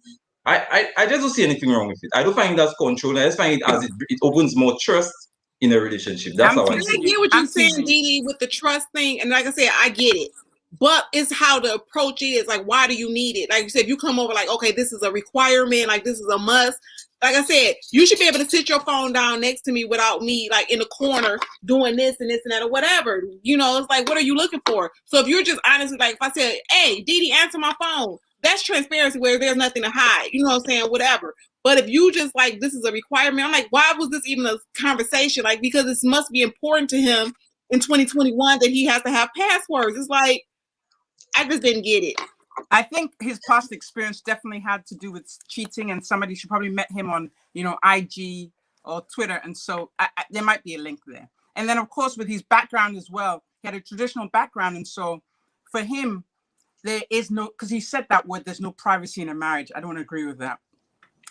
I just don't see anything wrong with it. I don't find that's controlling. I just find it opens more trust in a relationship. That's how I see it. I get what you're saying, Didi, with the trust thing, and like I said, I get it. But it's how the approach is. Like, why do you need it? Like you said, you come over like, okay, this is a requirement. Like, this is a must. like I said, you should be able to sit your phone down next to me without me like in the corner doing this and this and that or whatever. You know, it's like, what are you looking for? So if you're just honestly like, if I said, hey, Dee, answer my phone, that's transparency where there's nothing to hide. You know what I'm saying? Whatever. But if you just like, this is a requirement, I'm like, why was this even a conversation? Like, because this must be important to him in 2021 that he has to have passwords. It's like, I just didn't get it. I think his past experience definitely had to do with cheating, and somebody should probably met him on, you know, IG or Twitter. And so there might be a link there. And then, of course, with his background as well, he had a traditional background. And so for him, there is no, because he said that word, there's no privacy in a marriage. I don't agree with that.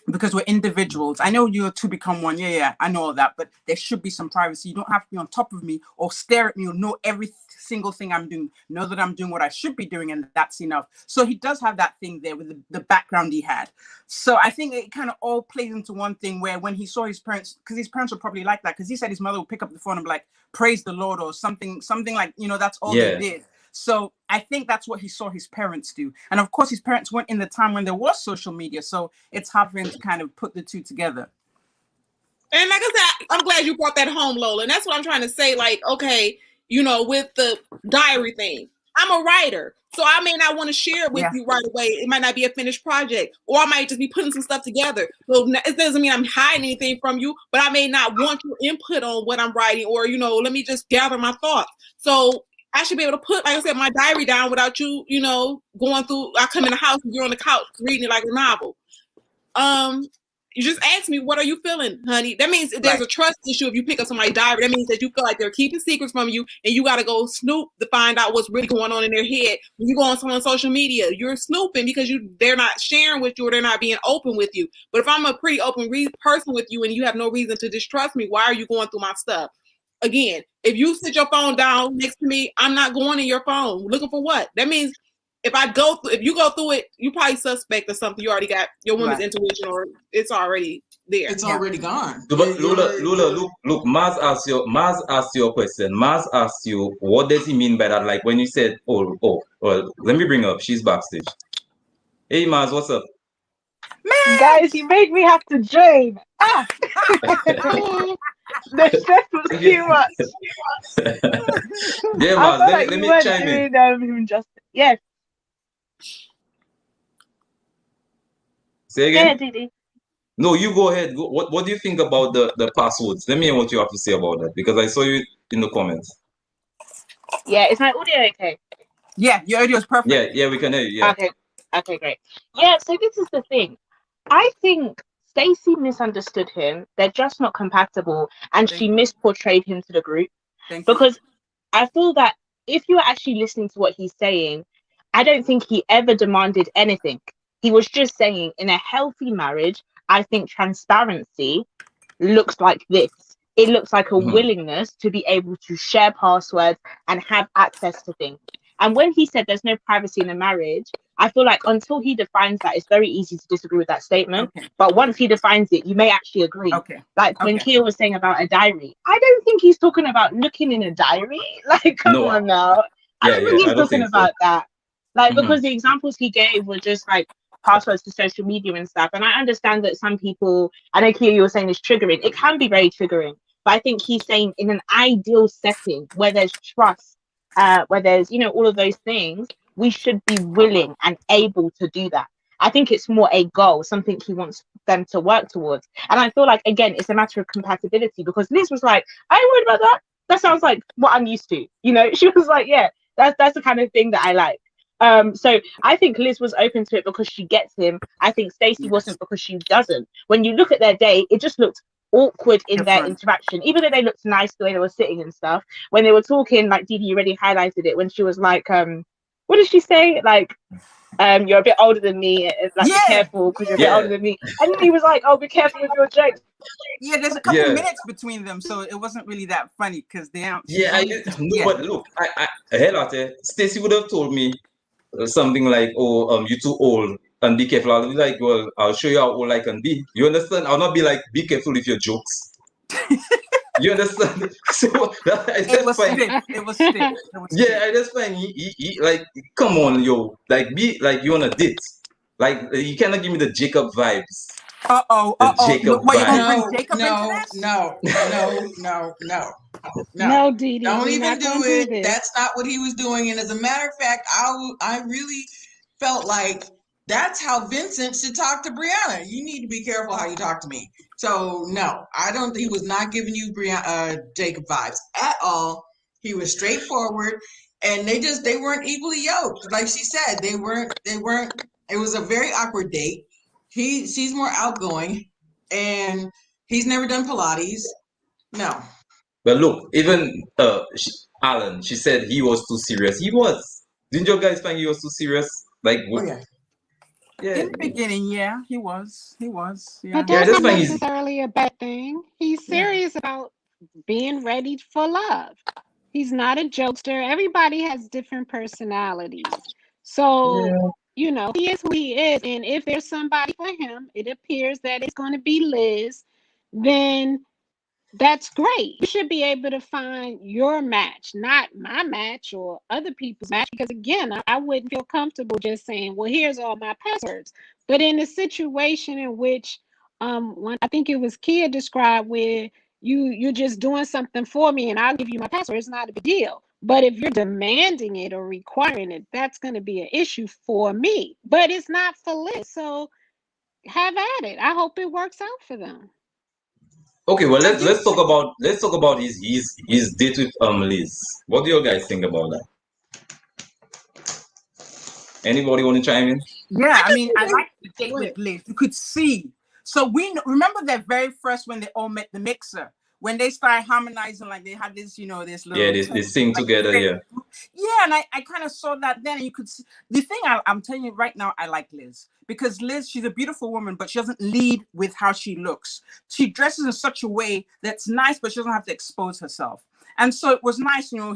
Because we're individuals. I know you're two become one. Yeah, I know all that. But there should be some privacy. You don't have to be on top of me or stare at me or know every single thing I'm doing. Know that I'm doing what I should be doing, and that's enough. So he does have that thing there with the background he had. So I think it kind of all plays into one thing where when he saw his parents, because his parents were probably like that, because he said his mother would pick up the phone and be like, praise the Lord or something like, you know, that's all they did. So I think that's what he saw his parents do. And of course, his parents weren't in the time when there was social media. So it's hard for him to kind of put the two together. And like I said, I'm glad you brought that home, Lola. And that's what I'm trying to say. Like, okay, you know, with the diary thing, I'm a writer. So I may not want to share it with you right away. It might not be a finished project. Or I might just be putting some stuff together. So it doesn't mean I'm hiding anything from you, but I may not want your input on what I'm writing. Or, you know, let me just gather my thoughts. So I should be able to put, like I said, my diary down without you, you know, going through. I come in the house and you're on the couch reading it like a novel. You just ask me, what are you feeling, honey? That means there's a trust issue if you pick up somebody's diary. That means that you feel like they're keeping secrets from you, and you got to go snoop to find out what's really going on in their head. When you go on someone's social media, you're snooping because they're not sharing with you or they're not being open with you. But if I'm a pretty open person with you and you have no reason to distrust me, why are you going through my stuff? Again, if you sit your phone down next to me, I'm not going in your phone. Looking for what? That means if you go through it, you probably suspect of something. You already got your woman's intuition, or it's already there. It's already gone. But Lula, look, Maz asked you a question. Maz asked you, what does he mean by that? Like when you said, well, let me bring her up. She's backstage. Hey, Maz, what's up? Man. Guys, you made me have to join. The stress was too much. Yeah, Maz, let me chime in. Yes. Say again? Yeah, Didi. No, you go ahead. What do you think about the passwords? Let me hear what you have to say about that, because I saw you in the comments. Yeah, is my audio okay? Yeah, your audio is perfect. Yeah, we can hear you. Yeah. Okay, great. Yeah, so this is the thing. I think Stacy misunderstood him. They're just not compatible, and she misportrayed him to the group. Because I feel that if you are actually listening to what he's saying, I don't think he ever demanded anything. He was just saying, in a healthy marriage, I think transparency looks like this. It looks like a willingness to be able to share passwords and have access to things. And when he said there's no privacy in a marriage, I feel like until he defines that, it's very easy to disagree with that statement. Okay. But once he defines it, you may actually agree. Okay. Like when Kia was saying about a diary, I don't think he's talking about looking in a diary. Like, come on now. I don't think he's talking about that. Like, because the examples he gave were just like passwords to social media and stuff. And I understand that some people, I know Kia, you were saying it's triggering. It can be very triggering. But I think he's saying in an ideal setting where there's trust, where there's, you know, all of those things, we should be willing and able to do that. I think it's more a goal, something he wants them to work towards. And I feel like, again, it's a matter of compatibility, because Liz was like, I ain't worried about that. That sounds like what I'm used to. You know, she was like, yeah, that's the kind of thing that I like. So I think Liz was open to it because she gets him. I think Stacey wasn't, because she doesn't. When you look at their day, it just looked awkward in their interaction, even though they looked nice the way they were sitting and stuff. When they were talking, like Didi already highlighted it, when she was like, what did she say? Like, you're a bit older than me, like, be careful because you're a bit older than me. And then he was like, oh, be careful with your jokes. Yeah, there's a couple minutes between them, so it wasn't really that funny because they aren't. But look, I Stacy would have told me something like, you're too old and be careful. I'll be like, well, I'll show you how old I can be. You understand? I'll not be like, be careful with your jokes. You understand? So it was stiff. Yeah, I just find he like, come on, yo, like, be like, you on a date. Like, you cannot give me the Jacob vibes. Jacob What, you gonna vibe. bring Jacob into this? No. No, Dee Dee, Don't we're even not do gonna do it. this. That's not what he was doing. And as a matter of fact, I really felt like that's how Vincent should talk to Brianna. You need to be careful how you talk to me. So no, I don't. He was not giving you Jacob vibes at all. He was straightforward, and they weren't equally yoked. Like she said, they weren't. It was a very awkward date. She's more outgoing, and he's never done Pilates. No. But look, even Alan, she said he was too serious. He was. Didn't you guys find he was too serious? Like, yeah. In the beginning, yeah, he was. Yeah. But that's not necessarily a bad thing. He's serious about being ready for love. He's not a jokester. Everybody has different personalities. So, you know, he is who he is. And if there's somebody for him, it appears that it's going to be Liz, then that's great. You should be able to find your match, not my match or other people's match. Because again, I wouldn't feel comfortable just saying, well, here's all my passwords. But in a situation in which when I think it was Kia described where you're just doing something for me and I'll give you my password, it's not a big deal. But if you're demanding it or requiring it, that's going to be an issue for me. But it's not for Liz. So have at it. I hope it works out for them. Okay, well let's talk about his date with Liz. What do you guys think about that? Anybody want to chime in? Yeah, I mean, I like the date with Liz. You could see. So we remember that very first when they all met the mixer, when they started harmonizing, like they had this, you know, this little they sing together, yeah. Yeah, and I kind of saw that then, and you could see the thing. I'm telling you right now, I like Liz because Liz, she's a beautiful woman, but she doesn't lead with how she looks. She dresses in such a way that's nice, but she doesn't have to expose herself. And so it was nice, you know.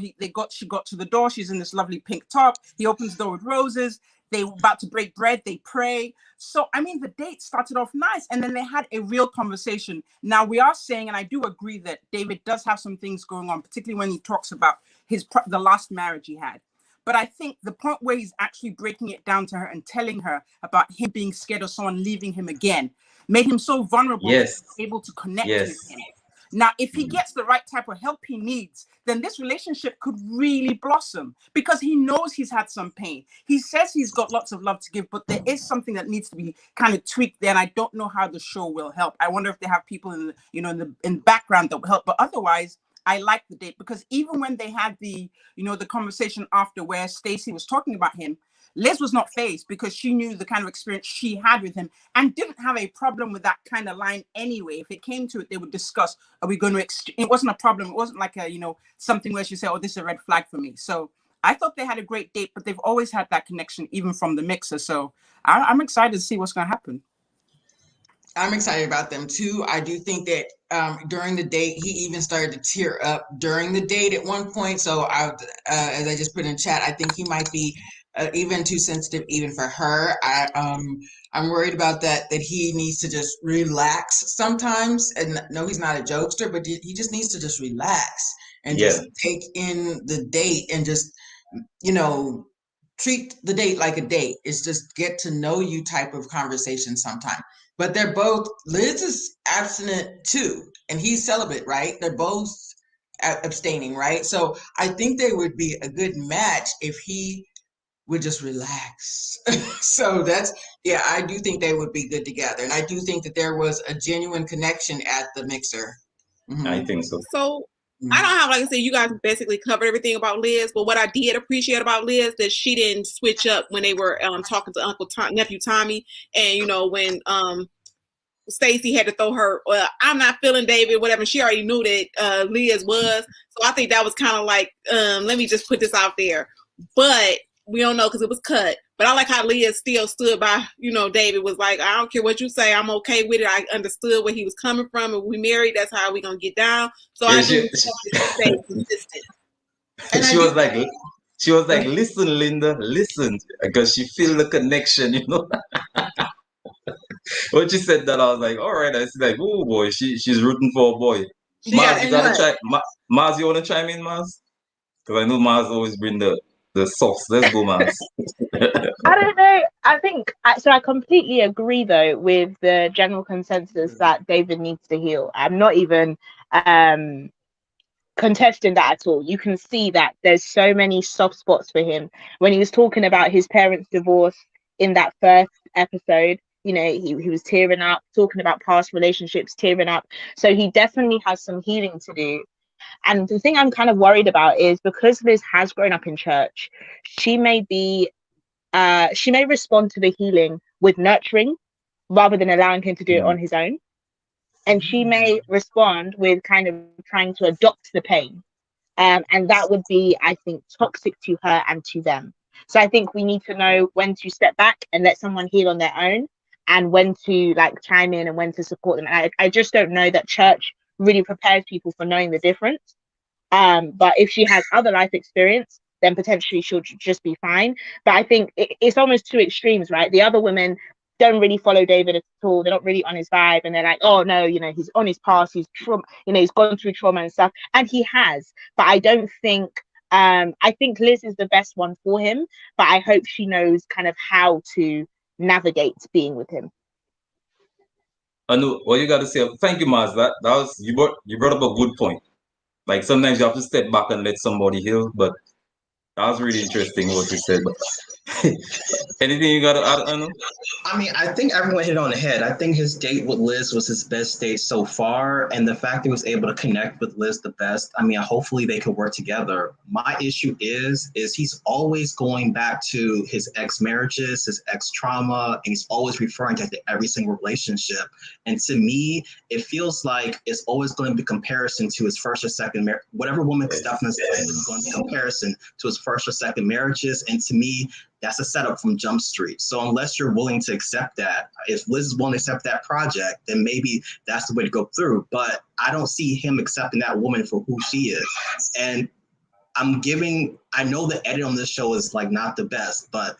She got to the door. She's in this lovely pink top. He opens the door with roses. They were about to break bread. They pray. So, I mean, the date started off nice. And then they had a real conversation. Now, we are saying, and I do agree that David does have some things going on, particularly when he talks about the last marriage he had. But I think the point where he's actually breaking it down to her and telling her about him being scared of someone leaving him again made him so vulnerable, able to connect with him. Now, if he gets the right type of help he needs, then this relationship could really blossom because he knows he's had some pain. He says he's got lots of love to give, but there is something that needs to be kind of tweaked there. And I don't know how the show will help. I wonder if they have people in the background that will help. But otherwise, I like the date because even when they had the conversation after where Stacy was talking about him, Liz was not fazed because she knew the kind of experience she had with him and didn't have a problem with that kind of line anyway. If it came to it, they would discuss, are we going to it wasn't a problem. It wasn't like something where she said, oh, this is a red flag for me. So I thought they had a great date, but they've always had that connection, even from the mixer. So I'm excited to see what's going to happen. I'm excited about them too. I do think that during the date, he even started to tear up during the date at one point. So as I just put in chat, I think he might be even too sensitive even for her. I'm worried about that he needs to just relax sometimes. And no, he's not a jokester, but he just needs to just relax and just take in the date and just, treat the date like a date. It's just get to know you type of conversation sometime. But they're both, Liz is abstinent too, and he's celibate, right? They're both abstaining, right? So I think they would be a good match if he would just relax. So I do think they would be good together. And I do think that there was a genuine connection at the mixer. Mm-hmm. I think so. So I don't have, like I said, you guys basically covered everything about Liz, but what I did appreciate about Liz that she didn't switch up when they were talking to nephew Tommy, and when Stacy had to throw her, well, I'm not feeling David, whatever. She already knew that Liz was, so I think that was kind of like, let me just put this out there, but we don't know because it was cut. But I like how Liz still stood by, David was like, I don't care what you say, I'm okay with it. I understood where he was coming from. If we married, that's how we gonna get down. So I do stay consistent. And she was like, listen, Linda, listen, because she feel the connection, When she said that, I was like, all right. I was like, oh boy, she's rooting for a boy. Maz, you gotta try. Maz, you wanna chime in, Maz? Because I know Maz always bring the the sauce. Let's go, man. I don't know. I think so. I completely agree, though, with the general consensus that David needs to heal. I'm not even contesting that at all. You can see that there's so many soft spots for him. When he was talking about his parents' divorce in that first episode, you know, he was tearing up, talking about past relationships, tearing up. So he definitely has some healing to do. And the thing I'm kind of worried about is because Liz has grown up in church, she may respond to the healing with nurturing rather than allowing him to do it on his own. And she may respond with kind of trying to adopt the pain. And that would be, I think, toxic to her and to them. So I think we need to know when to step back and let someone heal on their own, and when to like chime in and when to support them. And I just don't know that church really prepares people for knowing the difference. But if she has other life experience, then potentially she'll just be fine. But I think it's almost two extremes, right? The other women don't really follow David at all. They're not really on his vibe, and they're like, oh no, you know, he's on his past, he's he's gone through trauma and stuff, and he has. But I don't think I think Liz is the best one for him, but I hope she knows kind of how to navigate being with him. I know what you got to say. Thank you, Maz. That was you brought up a good point. Like sometimes you have to step back and let somebody heal, but that was really interesting what you said. But anything you got to add, Anu? I mean, I think everyone hit on the head. I think his date with Liz was his best date so far. And the fact that he was able to connect with Liz the best, I mean, hopefully they could work together. My issue is he's always going back to his ex-marriages, his ex-trauma, and he's always referring to every single relationship. And to me, it feels like it's always going to be comparison to his first or second marriage. Whatever woman is definitely going to be comparison to his first or second marriages. And to me, that's a setup from Jump Street. So unless you're willing to accept that, if Liz is willing to accept that project, then maybe that's the way to go through. But I don't see him accepting that woman for who she is. And I know the edit on this show is like not the best, but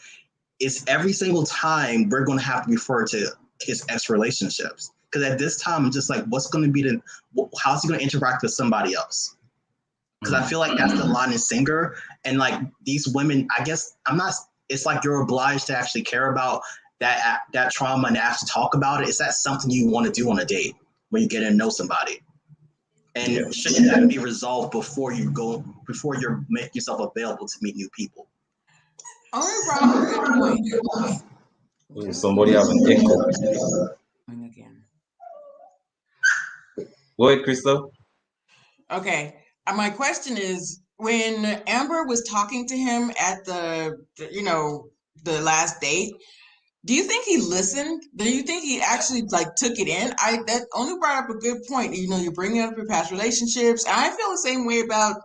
it's every single time we're going to have to refer to his ex relationships. Because at this time, I'm just like, what's going to be how's he going to interact with somebody else? Because I feel like that's the line in Singer. And like these women, I guess it's like you're obliged to actually care about that trauma and actually talk about it. Is that something you want to do on a date when you get to know somebody? And shouldn't that be resolved before you make yourself available to meet new people? Oh, Robert, good point. Somebody have an echo. Again. Go ahead, Crystal. Okay. My question is, when Amber was talking to him at the last date, do you think he listened? Do you think he actually like took it in? That only brought up a good point. You know, you're bringing up your past relationships. I feel the same way about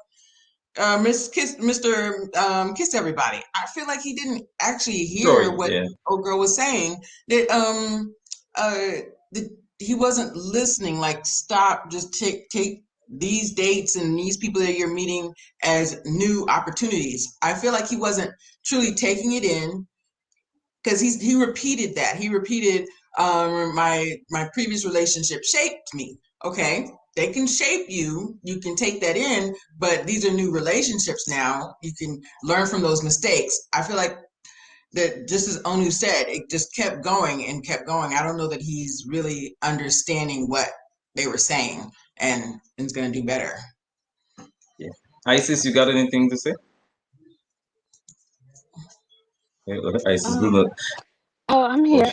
Mr. Kiss Everybody. I feel like he didn't actually hear what old girl was saying. That he wasn't listening. Like, stop, just take these dates and these people that you're meeting as new opportunities. I feel like he wasn't truly taking it in, because he repeated that. He repeated, my previous relationship shaped me. Okay, they can shape you. You can take that in, but these are new relationships now. You can learn from those mistakes. I feel like that, just as Onu said, it just kept going and kept going. I don't know that he's really understanding what they were saying and is going to do better. Yeah. Isis, you got anything to say? Isis, I'm here.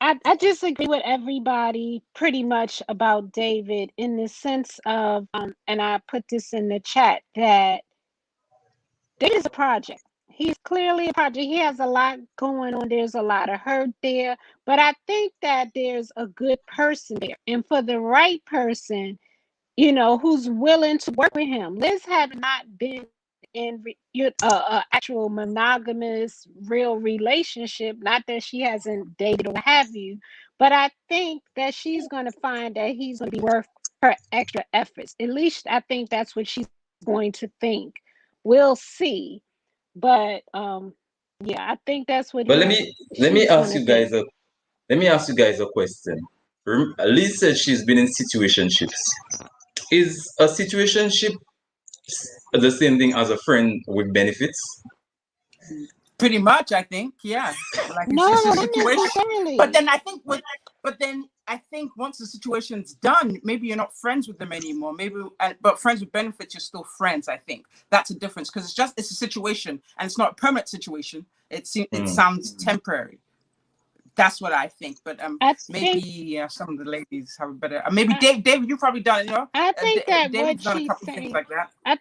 I disagree with everybody pretty much about David, in the sense of, and I put this in the chat, that David is a project. He's clearly a project. He has a lot going on. There's a lot of hurt there. But I think that there's a good person there. And for the right person, you know, who's willing to work with him. Liz had not been in actual monogamous real relationship, not that she hasn't dated or what have you, but I think that she's going to find that he's going to be worth her extra efforts. At least I think that's what she's going to think. We'll see, but yeah, I think that's what. But let me ask you guys a question. Liz said she's been in situationships. Is a situationship the same thing as a friend with benefits? Pretty much, I think, yeah. Like no, it's just a not situation. necessarily. But then I think once the situation's done, maybe you're not friends with them anymore. Maybe, but friends with benefits, you're still friends. I think that's a difference because it's a situation and it's not a permanent situation. It sounds temporary. That's what I think. But maybe some of the ladies have a better. Maybe David, you've probably done it. You know, I think that David's what done a she's couple saying, things like that.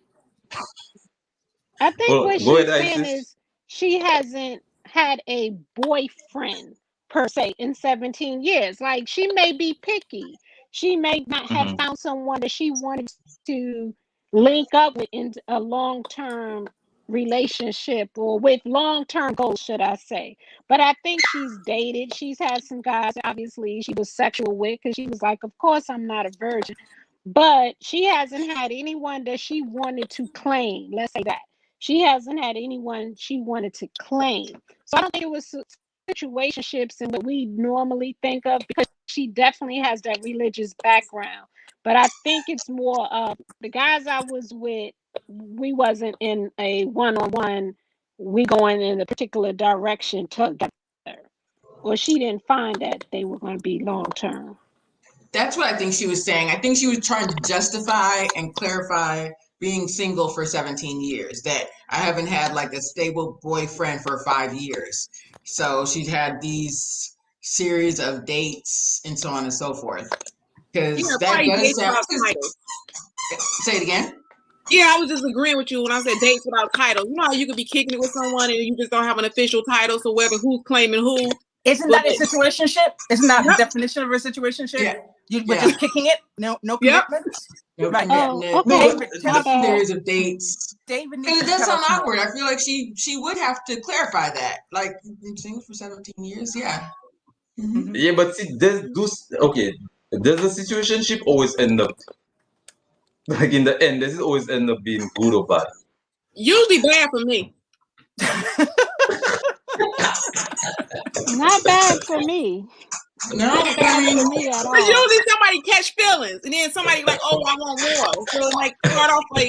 I think what she's saying Isis. is she hasn't had a boyfriend per se in 17 years. Like, she may be picky. She may not have found someone that she wanted to link up with in a long-term relationship or with long-term goals, should I say. But I think she's dated. She's had some guys, obviously, she was sexual with, because she was like, of course I'm not a virgin. But she hasn't had anyone that she wanted to claim. Let's say that. She hasn't had anyone she wanted to claim. So I don't think it was situationships and what we normally think of, because she definitely has that religious background. But I think it's more of the guys I was with, we wasn't in a one-on-one, we going in a particular direction together. Or she didn't find that they were going to be long-term. That's what I think she was saying. I think she was trying to justify and clarify being single for 17 years, that I haven't had like a stable boyfriend for 5 years. So she's had these series of dates and so on and so forth. Because that does sound. Say it again. Yeah, I was just agreeing with you when I said dates without title. You know how you could be kicking it with someone and you just don't have an official title, so whether who's claiming who. Isn't that a situationship? Isn't that the definition of a situationship? Yeah. You were just kicking it? No commitments? No right. commitment. Okay. No series of dates. David needs to it does sound awkward. I feel like she would have to clarify that. Like, been single for 17 years? Yeah. Mm-hmm. Yeah, but see, does the situationship always end up, like in the end, does it always end up being good or bad? Usually bad for me. Not bad for me. No, not bad for me at all. Usually somebody catch feelings, and then somebody like, oh, I want more. So like start off like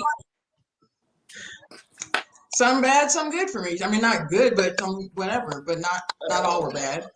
some bad, some good for me. I mean, not good, but whatever. But not all were bad.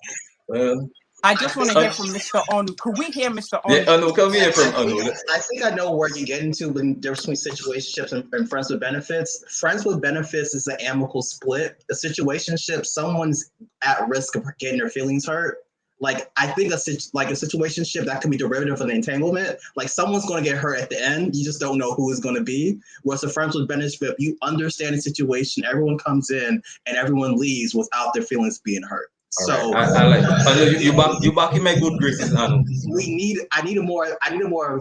I just want to hear from Mr. Onu. Could we hear Mr. Onu? Yeah, Onu, can we hear from Onu? I think I know where you get into when there's between situationships and friends with benefits. Friends with benefits is an amicable split. A situationship, someone's at risk of getting their feelings hurt. Like, I think a situationship that can be derivative of an entanglement. Like, someone's going to get hurt at the end. You just don't know who it's going to be. Whereas a friends with benefit, you understand the situation. Everyone comes in and everyone leaves without their feelings being hurt. So right. I like that. You back in my good graces, Anu. I need a more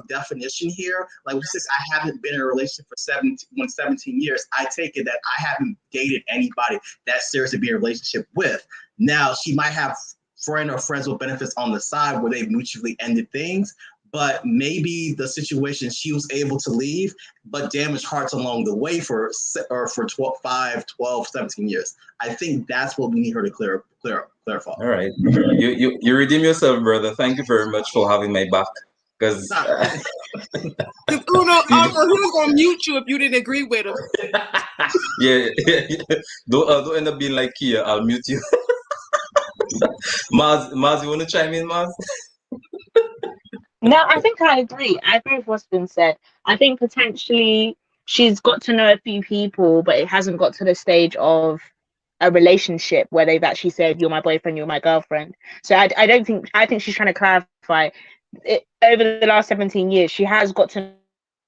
definition here. Like, since I haven't been in a relationship for 17 years, I take it that I haven't dated anybody that seriously be in a relationship with. Now, she might have friend or friends with benefits on the side where they've mutually ended things, but maybe the situation she was able to leave, but damaged hearts along the way for 17 years. I think that's what we need her to clarify. All right. You redeem yourself, brother. Thank you very much for having my back. Because Uno also, he was gonna mute you if you didn't agree with him. yeah. Don't end up being like Kia. I'll mute you. Maz, you want to chime in, Maz? No, I think I agree. I agree with what's been said. I think potentially she's got to know a few people, but it hasn't got to the stage of a relationship where they've actually said, you're my boyfriend, you're my girlfriend. So I think she's trying to clarify it, over the last 17 years, she has got to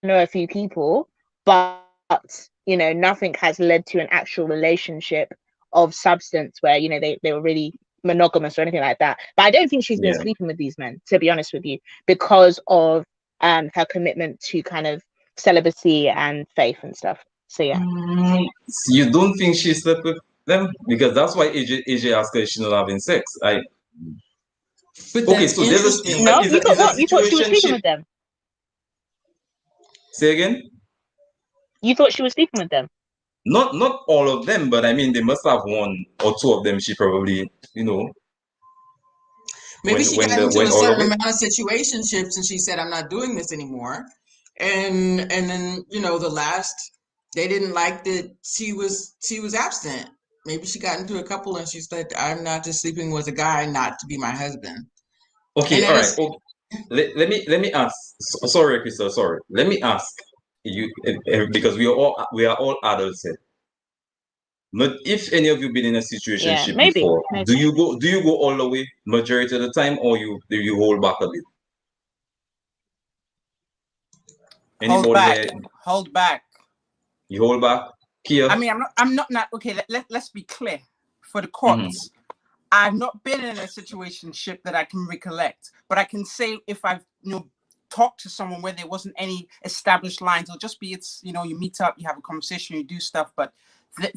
know a few people, but nothing has led to an actual relationship of substance where, they were really monogamous or anything like that. But I don't think she's been sleeping with these men, to be honest with you, because of her commitment to kind of celibacy and faith and stuff. So yeah. You don't think she slept with them? Because that's why AJ asked her if she's not having sex. Okay, so there's a no. You thought she was sleeping with them? Say again? You thought she was sleeping with them? Not all of them, but I mean, they must have one or two of them. She probably, Maybe she got into a certain amount of situationships and she said, I'm not doing this anymore. And then, the last They didn't like that she was absent. Maybe she got into a couple and she said, "I'm not just sleeping with a guy, not to be my husband." Okay, all right. Okay. Let me ask. Sorry, Crystal. Sorry. Let me ask you because we are all adults here. But if any of you been in a situationship before, do you go all the way majority of the time, or you hold back a bit? Anybody hold back. You hold back? Kia? I mean, I'm not okay. Let's be clear for the courts. I've not been in a situationship that I can recollect, but I can say if I've talked to someone where there wasn't any established lines, it'll just be you meet up, you have a conversation, you do stuff, but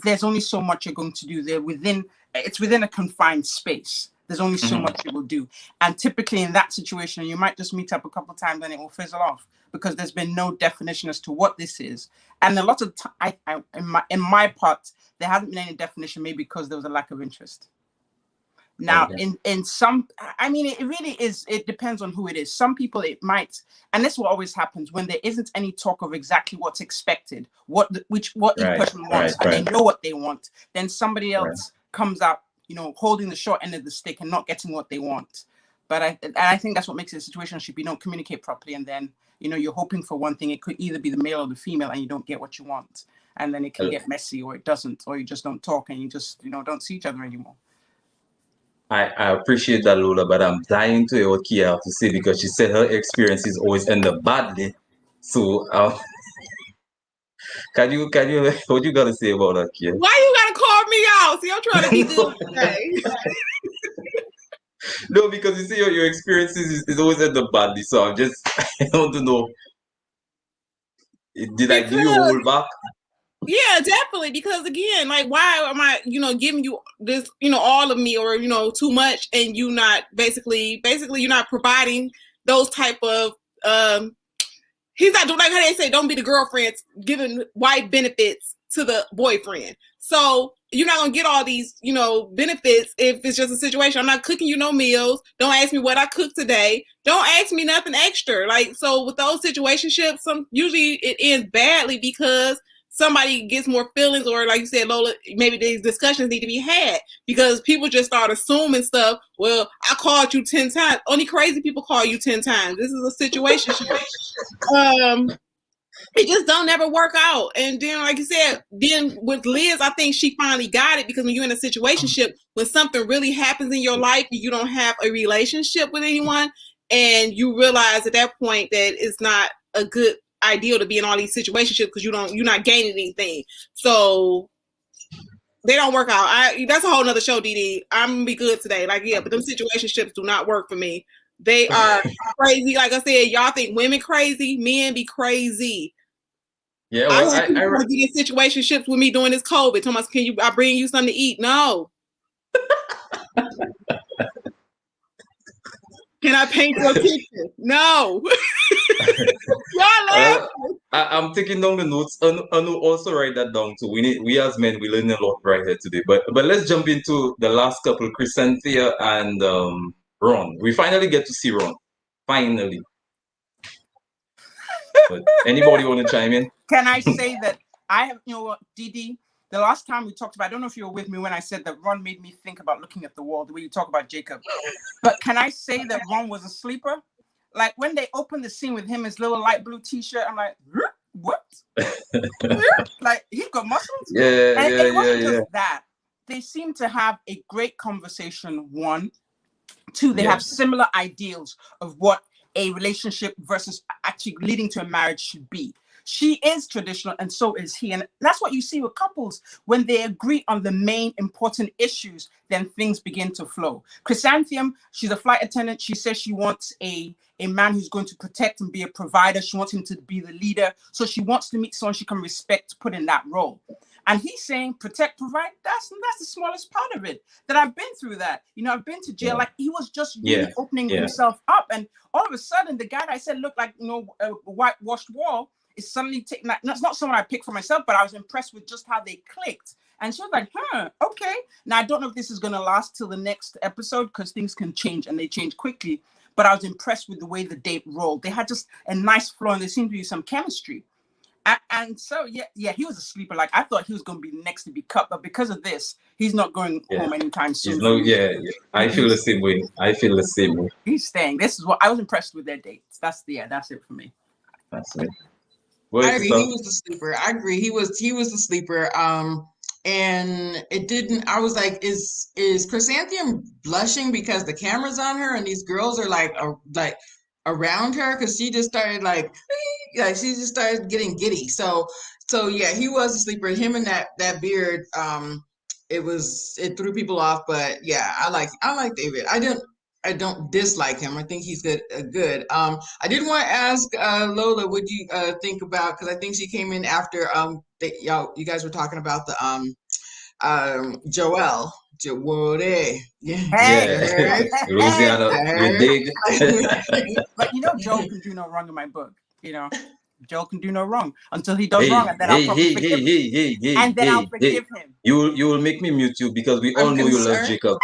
there's only so much you're going to do there it's within a confined space. There's only so much you will do, and typically in that situation, you might just meet up a couple of times and it will fizzle off because there's been no definition as to what this is. And a lot of in my part, there hasn't been any definition, maybe because there was a lack of interest. Now, in some, I mean, it really is, it depends on who it is. Some people it might, and this is what always happens when there isn't any talk of exactly what's expected, what each person wants, and they know what they want, then somebody else comes up, holding the short end of the stick and not getting what they want. But I think that's what makes it a situationship. You don't communicate properly, and then, you're hoping for one thing. It could either be the male or the female, and you don't get what you want. And then it can get messy, or it doesn't, or you just don't talk and you just, don't see each other anymore. I appreciate that, Lola, but I'm dying to hear what Kia has to say because she said her experiences always end up badly. So, can you what you gotta say about that, Kia? Why you gotta call me out? See, I'm trying to be good today. No, because you see your experiences is always end up badly. So I want to know. Do you hold back? Yeah, definitely. Because again, like, why am I, giving you this, all of me, or too much, and you not basically you're not providing those type of he's not doing, like how they say, don't be the girlfriend giving wife benefits to the boyfriend. So you're not gonna get all these, benefits if it's just a situation. I'm not cooking you no meals. Don't ask me what I cooked today. Don't ask me nothing extra. Like, so with those situationships, usually it ends badly because somebody gets more feelings, or like you said, Lola, maybe these discussions need to be had because people just start assuming stuff. Well, I called you 10 times. Only crazy people call you 10 times. This is a situationship. It just don't never work out. And then, like you said, then with Liz, I think she finally got it, because when you're in a situationship, when something really happens in your life and you don't have a relationship with anyone, and you realize at that point that it's not a good idea to be in all these situationships because you're not gaining anything. So they don't work out. That's a whole nother show, DD. I'm gonna be good today. Like, yeah, but them situationships do not work for me. They are crazy. Like I said, y'all think women crazy, men be crazy. Yeah, well, I want to get in situationships with me during this COVID. Thomas, I bring you something to eat? No. Can I paint your kitchen? No. Y'all laugh. I'm taking down the notes. Anu also write that down too. We as men, we learn a lot right here today. But let's jump into the last couple, Chrysanthemum and Ron. We finally get to see Ron. Finally. But anybody want to chime in? Can I say that I have, Didi, the last time we talked about, I don't know if you were with me when I said that Ron made me think about looking at the wall, the way you talk about Jacob. But can I say that Ron was a sleeper? Like, when they opened the scene with him, his little light blue t-shirt, I'm like, what? Like, he's got muscles? Yeah, and it wasn't just that. They seem to have a great conversation, one. Two, they have similar ideals of what a relationship versus actually leading to a marriage should be. She is traditional and so is he. And that's what you see with couples. When they agree on the main important issues, then things begin to flow. Chrysanthemum, she's a flight attendant. She says she wants a man who's going to protect and be a provider. She wants him to be the leader. So she wants to meet someone she can respect to put in that role. And he's saying, protect, provide. That's the smallest part of it. That I've been through that. I've been to jail. Like, he was just really opening himself up. And all of a sudden, the guy that I said looked like, a whitewashed wall is suddenly taking that. That's not someone I picked for myself, but I was impressed with just how they clicked. And she was like, okay. Now, I don't know if this is going to last till the next episode because things can change and they change quickly. But I was impressed with the way the date rolled. They had just a nice flow and there seemed to be some chemistry. And so he was a sleeper. Like I thought he was going to be next to be cut, but because of this, he's not going home anytime soon. I feel the same way. He's staying. This is what I was impressed with their dates. That's it for me. That's it. I agree. He was the sleeper. I agree. He was the sleeper. And it didn't. I was like, is Chrysanthemum blushing because the camera's on her and these girls are like around her, because she just started like she just started getting giddy. So yeah, he was a sleeper. Him and that beard, it threw people off. But yeah, I like David. I don't dislike him. I think he's good. I did want to ask Lola, what do you think about? Because I think she came in after you guys were talking about the Joelle. Yeah. Louisiana, you dig? But Joel can do no wrong in my book. Joel can do no wrong until he does wrong, and then I'll forgive him. And then I'll forgive him. You will make me mute you because we all know you love Jacob.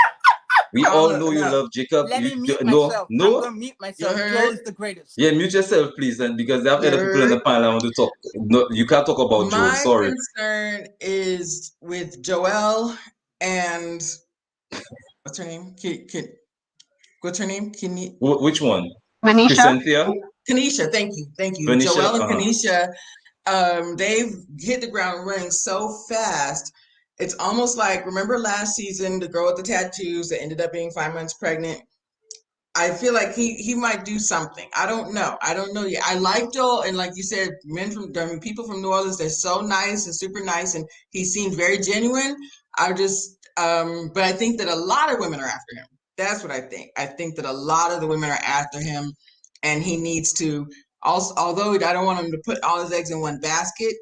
We all know you love Jacob. Let me mute myself. I'm going to mute myself. Joel is the greatest. Yeah, mute yourself, please. And because there are other people in the panel I want to talk. No, you can't talk about Joel. Sorry. My concern is with Joelle and what's her name? What's her name? Which one? Kanisha. Kanisha. Thank you. Kanisha, Joelle and Kanisha, they've hit the ground running so fast. It's almost like, remember last season, the girl with the tattoos that ended up being 5 months pregnant? I feel like he might do something. I don't know yet. I like Joel, and like you said, people from New Orleans, they're so nice and super nice, and he seemed very genuine. But I think that a lot of women are after him. That's what I think. I think that a lot of the women are after him, and he needs to also, although I don't want him to put all his eggs in one basket,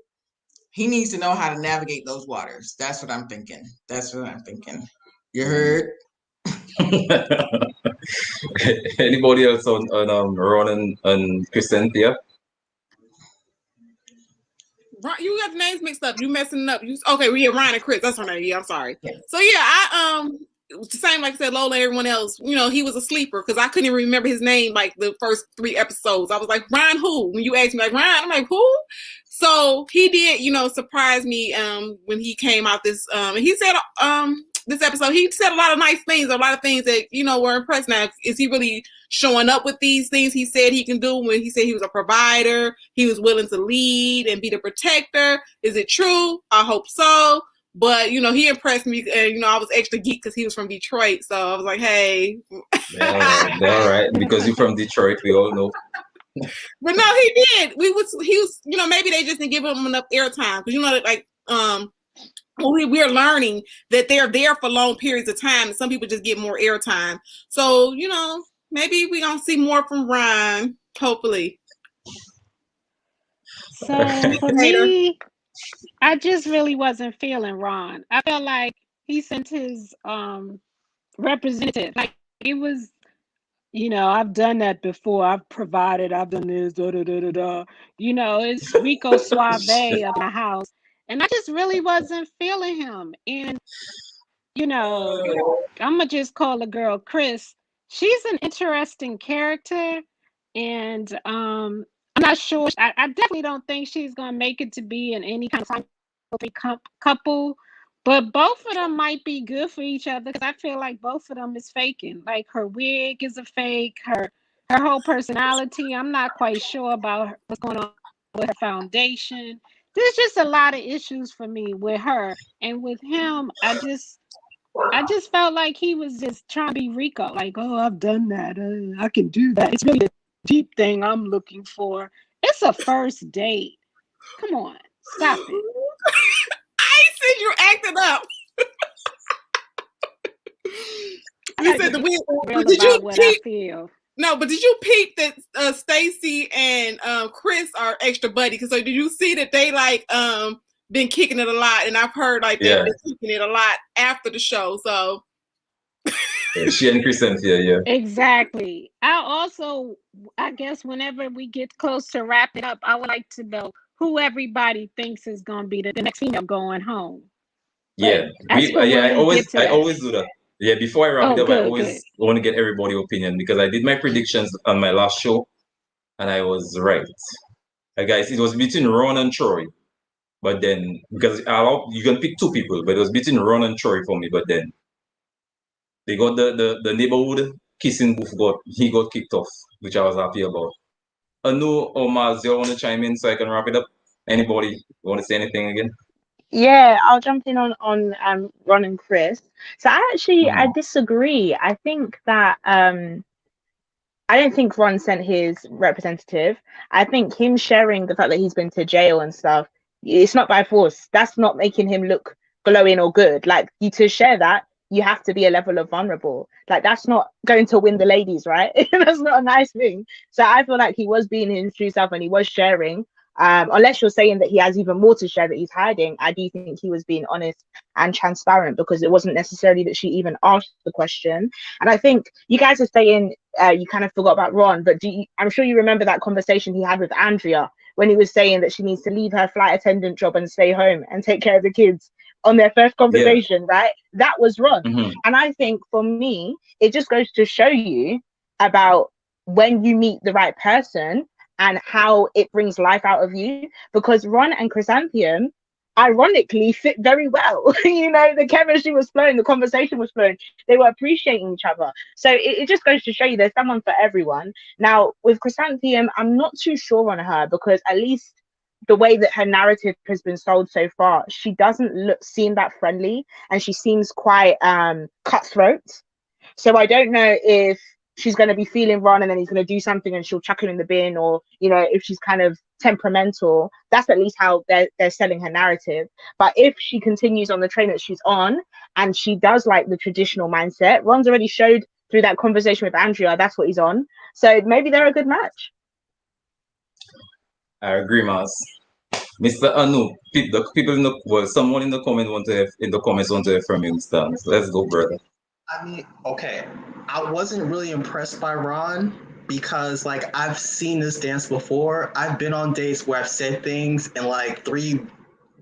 he needs to know how to navigate those waters. That's what I'm thinking. You heard? Anybody else on Ron and Chrysanthemum? You got the names mixed up. You messing up. Okay, we have Ryan and Chris. That's her name. Yeah, I'm sorry. Yeah. So yeah, I same like I said, Lola, everyone else, he was a sleeper because I couldn't even remember his name like the first 3 episodes. I was like, Ryan who? When you asked me like Ryan, I'm like, who? So he did, surprise me when he came out this and he said this episode, he said a lot of nice things, a lot of things that, were impressed. Now, is he really showing up with these things he said he can do when he said he was a provider, he was willing to lead and be the protector? Is it true? I hope so. But, he impressed me. And, I was extra geek because he was from Detroit. So I was like, hey. Yeah, all right. Because you're from Detroit, we all know. But no, he did. He was, maybe they just didn't give him enough airtime. Because, we're learning that they're there for long periods of time. And some people just get more airtime. So, maybe we're going to see more from Ryan, hopefully. So for me, I just really wasn't feeling Ron. I felt like he sent his representative. Like it was, I've done that before. I've provided. I've done this. It's Rico Suave up in the house, and I just really wasn't feeling him. And I'm gonna just call the girl Chris. She's an interesting character, and I'm not sure. I definitely don't think she's gonna make it to be in any kind of couple, but both of them might be good for each other because I feel like both of them is faking. Like her wig is a fake, her whole personality. I'm not quite sure about what's going on with her foundation. There's just a lot of issues for me with her, and with him, I just felt like he was just trying to be Rico. Like, oh, I've done that. I can do that. It's really the deep thing I'm looking for. It's a first date. Come on, stop it. I said you're acting up. You said the wig. Did you what I feel? No, but did you peep that Stacy and Chris are extra buddy? Because did you see that they been kicking it a lot, and I've heard they've been kicking it a lot after the show. So she and Chrysanthemum, yeah. Exactly. I guess whenever we get close to wrapping up, I would like to know who everybody thinks is going to be the next female going home. Yeah, I always do that. Yeah, before I wrap it up, I always want to get everybody's opinion because I did my predictions on my last show, and I was right. Guys, it was between Ron and Troy. But then, because you can pick two people, but it was between Ron and Troy for me. But then, they got the neighborhood kissing booth got kicked off, which I was happy about. Anu or Maz, you want to chime in so I can wrap it up? Anybody want to say anything again? Yeah, I'll jump in on Ron and Chris. So I disagree. I think that I don't think Ron sent his representative. I think him sharing the fact that he's been to jail and stuff, it's not by force. That's not making him look glowing or good. Like, you to share that, you have to be a level of vulnerable. Like, that's not going to win the ladies, right? That's not a nice thing. So I feel like he was being his true self and he was sharing. Unless you're saying that he has even more to share that he's hiding, I do think he was being honest and transparent, because it wasn't necessarily that she even asked the question. And I think you guys are saying you kind of forgot about Ron, but I'm sure you remember that conversation he had with Andrea when he was saying that she needs to leave her flight attendant job and stay home and take care of the kids on their first conversation, right? That was Ron. And I think for me, it just goes to show you about when you meet the right person and how it brings life out of you, because Ron and Chrysanthemum ironically fit very well. You know, the chemistry was flowing, the conversation was flowing, they were appreciating each other. So it just goes to show you there's someone for everyone. Now with Chrysanthemum, I'm not too sure on her, because at least the way that her narrative has been sold so far, she doesn't seem that friendly, and she seems quite cutthroat. So I don't know if she's going to be feeling Ron and then he's going to do something and she'll chuck him in the bin, or, you know, if she's kind of temperamental. That's at least how they're selling her narrative. But if she continues on the train that she's on and she does like the traditional mindset, Ron's already showed through that conversation with Andrea that's what he's on. So maybe they're a good match. I agree, Maz. Mr. Anu, someone in the comments want to have from you, so let's go, brother. I mean, okay, I wasn't really impressed by Ron, because like I've seen this dance before. I've been on dates where I've said things and like 3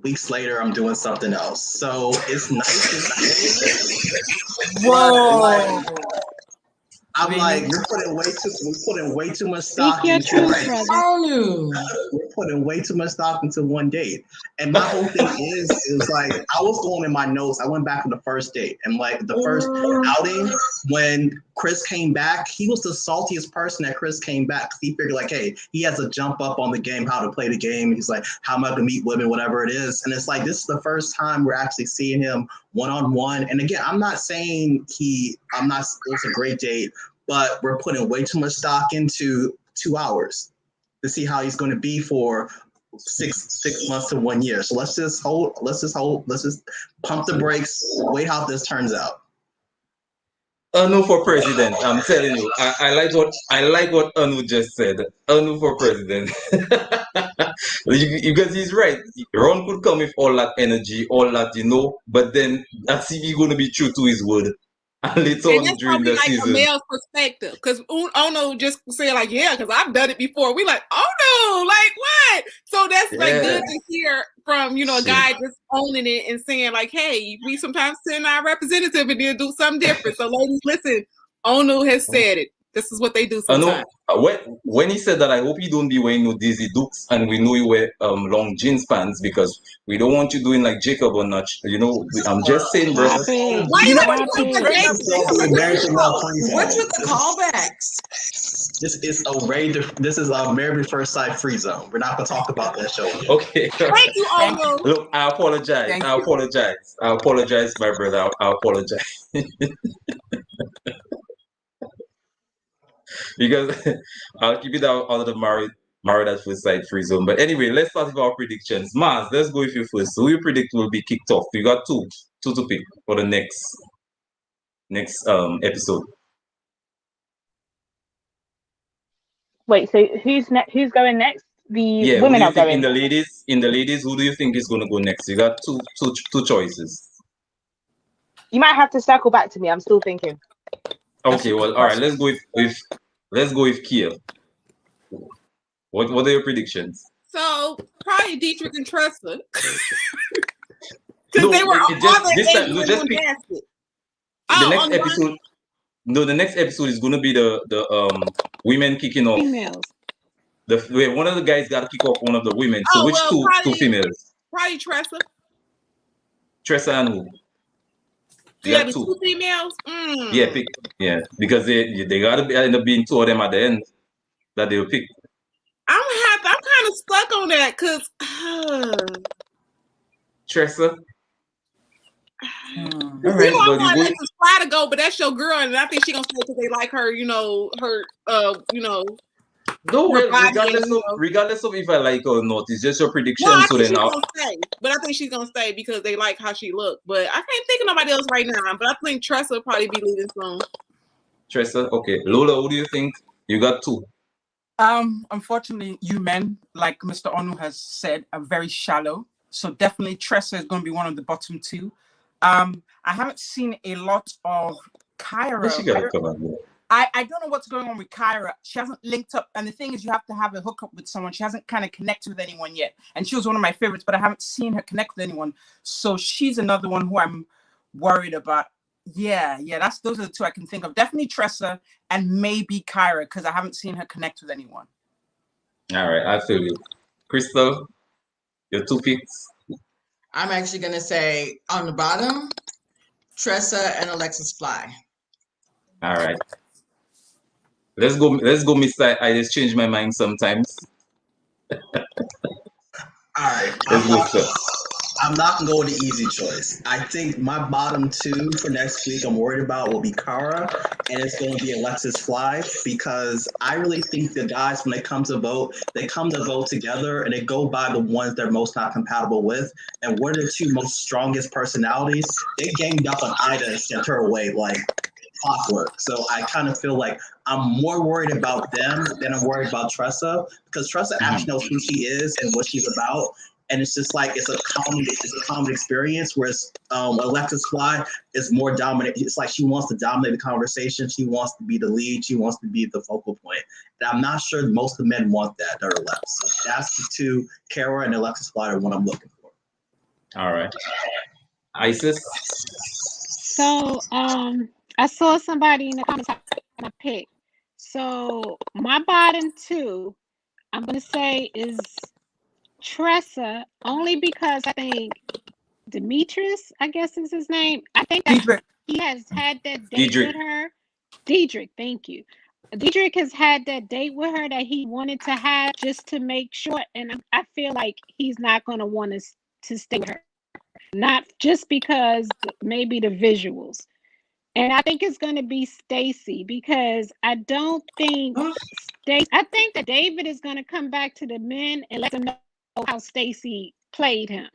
weeks later I'm doing something else. So it's nice to see. Whoa. I'm like, we're putting way too much stock into we're putting way too much stock into one date. And my whole thing is like, I was going in my notes. I went back to the first date, and like the first outing when Chris came back, he was the saltiest person that Chris came back, because he figured like, hey, he has to jump up on the game, how to play the game. He's like, how am I gonna meet women, whatever it is. And it's like, this is the first time we're actually seeing him one-on-one. And again, I'm not saying it was a great date, but we're putting way too much stock into 2 hours to see how he's going to be for six months to 1 year. So let's just pump the brakes, wait how this turns out. Anu for president. I'm telling you, I like what Anu just said. Anu for president. Because he's right. Ron could come with all that energy, all that, but then that's if he's going to be true to his word. And that's probably like season. A male's perspective, because Ono just say like, yeah, because I've done it before. We like, oh no, like what? So that's like good to hear from a guy just owning it and saying like, hey, we sometimes send our representative and then do something different. So ladies, listen, Ono has said it. This is what they do sometimes. When he said that, I hope you don't be wearing no Daisy Dukes, and we know you wear long jeans pants, because we don't want you doing like Jacob or Notch. I'm just saying, brother. Why you want to What's with the callbacks? This is a Married First Sight free zone. We're not going to talk about that show yet. Okay. Thank you, Ono. Look, I apologize. I apologize, my brother. I apologize. Because I'll keep it out of the married at first sight free zone. But anyway, let's start with our predictions. Maz, let's go with you first. So who you predict will be kicked off? You got two to pick for the next episode. Wait, so who's going next? The women are going. In the ladies, who do you think is going to go next? You got two choices. You might have to circle back to me. I'm still thinking. Okay, well, all right. Let's go with Kia. What are your predictions? So probably Dietrich and Tressa, because they were on the basket. The next episode is going to be the women kicking off. Females. One of the guys got to kick off one of the women. So which two females? Probably Tressa. Tressa and who? Yeah, the two females. Yeah, pick. Yeah, because they gotta end up being two of them at the end that they'll pick. I'm kind of stuck on that because Tressa. All right, I want Alexis Fly to go, but that's your girl, and I think she's gonna stay because they like her. No, regardless of if I like her or not, it's just your prediction. Well, I think she's gonna stay, but I think she's gonna stay because they like how she looked. But I can't think of nobody else right now. But I think Tressa will probably be leading soon. Tressa, okay. Lola, who do you think? You got two. Unfortunately, you men, like Mr. Onu has said, are very shallow. So definitely Tressa is going to be one of the bottom two. I haven't seen a lot of Kyra. I don't know what's going on with Kyra. She hasn't linked up. And the thing is, you have to have a hookup with someone. She hasn't kind of connected with anyone yet. And she was one of my favorites, but I haven't seen her connect with anyone. So she's another one who I'm worried about. Yeah, those are the two I can think of. Definitely Tressa and maybe Kyra, because I haven't seen her connect with anyone. All right, I feel you. Crystal, your two picks. I'm actually gonna say on the bottom, Tressa and Alexis Fly. All right. Let's go, Mr. I just change my mind sometimes. All right. Let's go, sir. I'm not going to go with the easy choice. I think my bottom two for next week I'm worried about will be Cara, and it's going to be Alexis Fly, because I really think the guys, when they come to vote together and they go by the ones they're most not compatible with. And what are the two most strongest personalities? They ganged up on Ida and sent her away like clockwork. So I kind of feel like I'm more worried about them than I'm worried about Tressa, because Tressa actually knows who she is and what she's about. And it's just like it's a common experience, whereas Alexis Fly is more dominant. It's like she wants to dominate the conversation. She wants to be the lead. She wants to be the focal point. And I'm not sure most of the men want that are left. So that's the two, Kara and Alexis Fly, are what I'm looking for. All right. Isis? So I saw somebody in the comments I picked. So my bottom two, I'm going to say is Tressa, only because I think Demetrius, I guess is his name. I think that he has had that date with her. Diedrich, thank you. Diedrich has had that date with her that he wanted to have just to make sure, and I feel like he's not going to want to stay with her. Not just because maybe the visuals. And I think it's going to be Stacy, because I don't think I think that David is going to come back to the men and let them know how Stacy played him,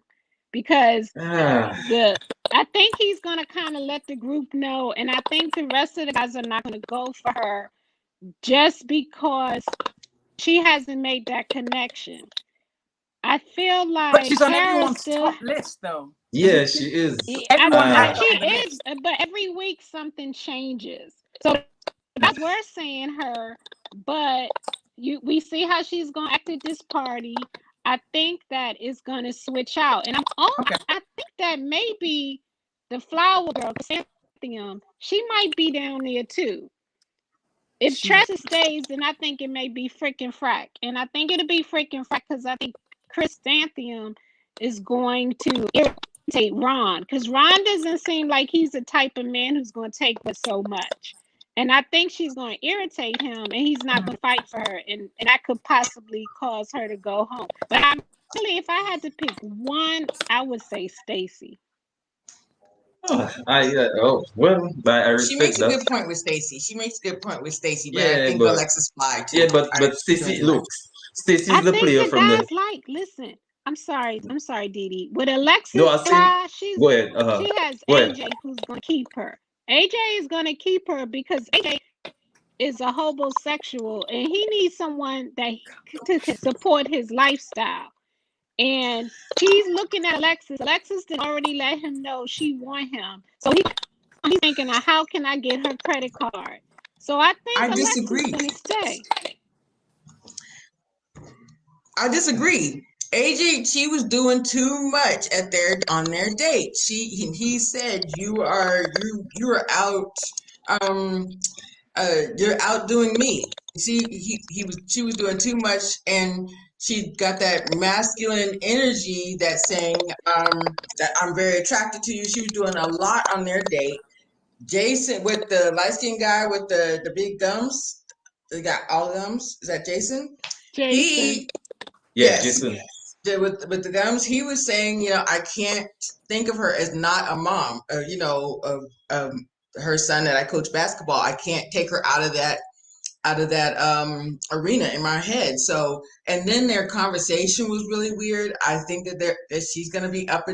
because I think he's going to kind of let the group know, and I think the rest of the guys are not going to go for her just because she hasn't made that connection. I feel like, but she's on everyone's top list, though. Yeah, she is. She is, but every week something changes. So that's we're saying her, but we see how she's going to act at this party. I think that is going to switch out, and I think that maybe the flower girl, Chrysanthemum, she might be down there too. If Tressa stays, then I think it may be freaking frack, and I think it'll be freaking frack because I think Chrysanthemum is going to irritate Ron, because Ron doesn't seem like he's the type of man who's going to take her so much. And I think she's going to irritate him, and he's not going to fight for her, and that could possibly cause her to go home. But if I had to pick one, I would say Stacy. I respect she makes that. a good point with Stacy. But I think Alexis Fly too. Yeah, but Stacy, look, Stacy's the player from the. Listen, I'm sorry, Dee Dee. With Alexis Fly, she has AJ who's going to keep her. AJ is going to keep her because AJ is a homosexual and he needs someone that to support his lifestyle. And he's looking at Alexis. Alexis did already let him know she want him. So he's thinking, how can I get her credit card? So I think Alexis is going to stay. I disagree. AJ, she was doing too much on their date. He said you are out you're outdoing me. she was doing too much, and she got that masculine energy that saying that I'm very attracted to you. She was doing a lot on their date. Jason with the light skinned guy with the big gums, they got all gums. Is that Jason? Jason. Yes. Jason. With the gums, he was saying, I can't think of her as not a mom. Of her son that I coach basketball. I can't take her out of that arena in my head. So, and then their conversation was really weird. I think that she's gonna be up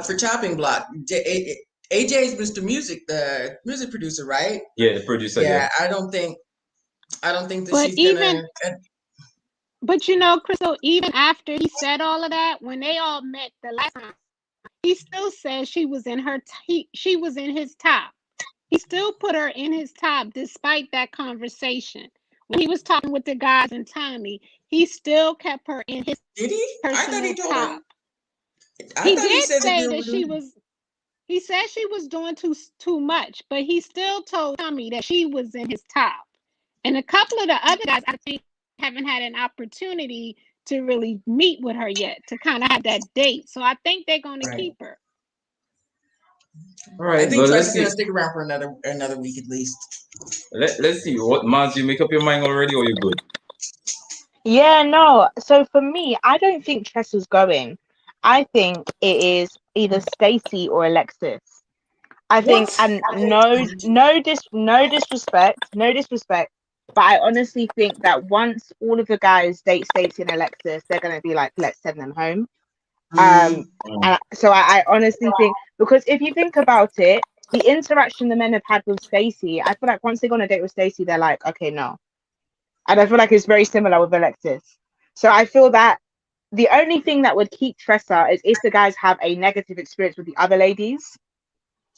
for chopping block. AJ's Mr. Music, the music producer, right? Yeah, the producer. Yeah. I don't think that she's gonna. But Crystal, even after he said all of that, when they all met the last time, he still said she was in she was in his top. He still put her in his top despite that conversation. When he was talking with the guys and Tommy, he still kept her in his personal top. He did say that she was. He said she was doing too much, but he still told Tommy that she was in his top. And a couple of the other guys, I think, haven't had an opportunity to really meet with her yet, to kind of have that date. So I think they're going to keep her. All right, I think Tressa's going to stick around for another week at least. Let's see. What, Maz, you make up your mind already, or you good? Yeah, no. So for me, I don't think Tressa's going. I think it is either Stacy or Alexis. I think, and no disrespect, but I honestly think that once all of the guys date Stacy and Alexis, they're gonna be like, let's send them home. And so I honestly think, because if you think about it, the interaction the men have had with Stacy, I feel like once they go on a date with Stacy, they're like, okay, no. And I feel like it's very similar with Alexis. So I feel that the only thing that would keep Tressa is if the guys have a negative experience with the other ladies,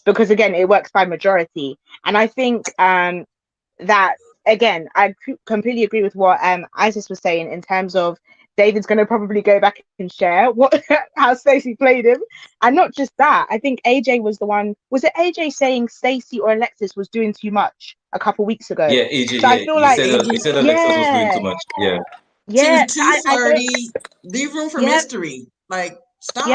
because again, it works by majority. And I think that, again, I completely agree with what Isis was saying in terms of David's going to probably go back and share how Stacey played him. And not just that, I think AJ was the one, was it AJ saying Stacey or Alexis was doing too much a couple weeks ago? Yeah, AJ, so I feel like he said Alexis was doing too much. Yeah. Yeah. She was too flirty. Leave room for mystery. Like, stop.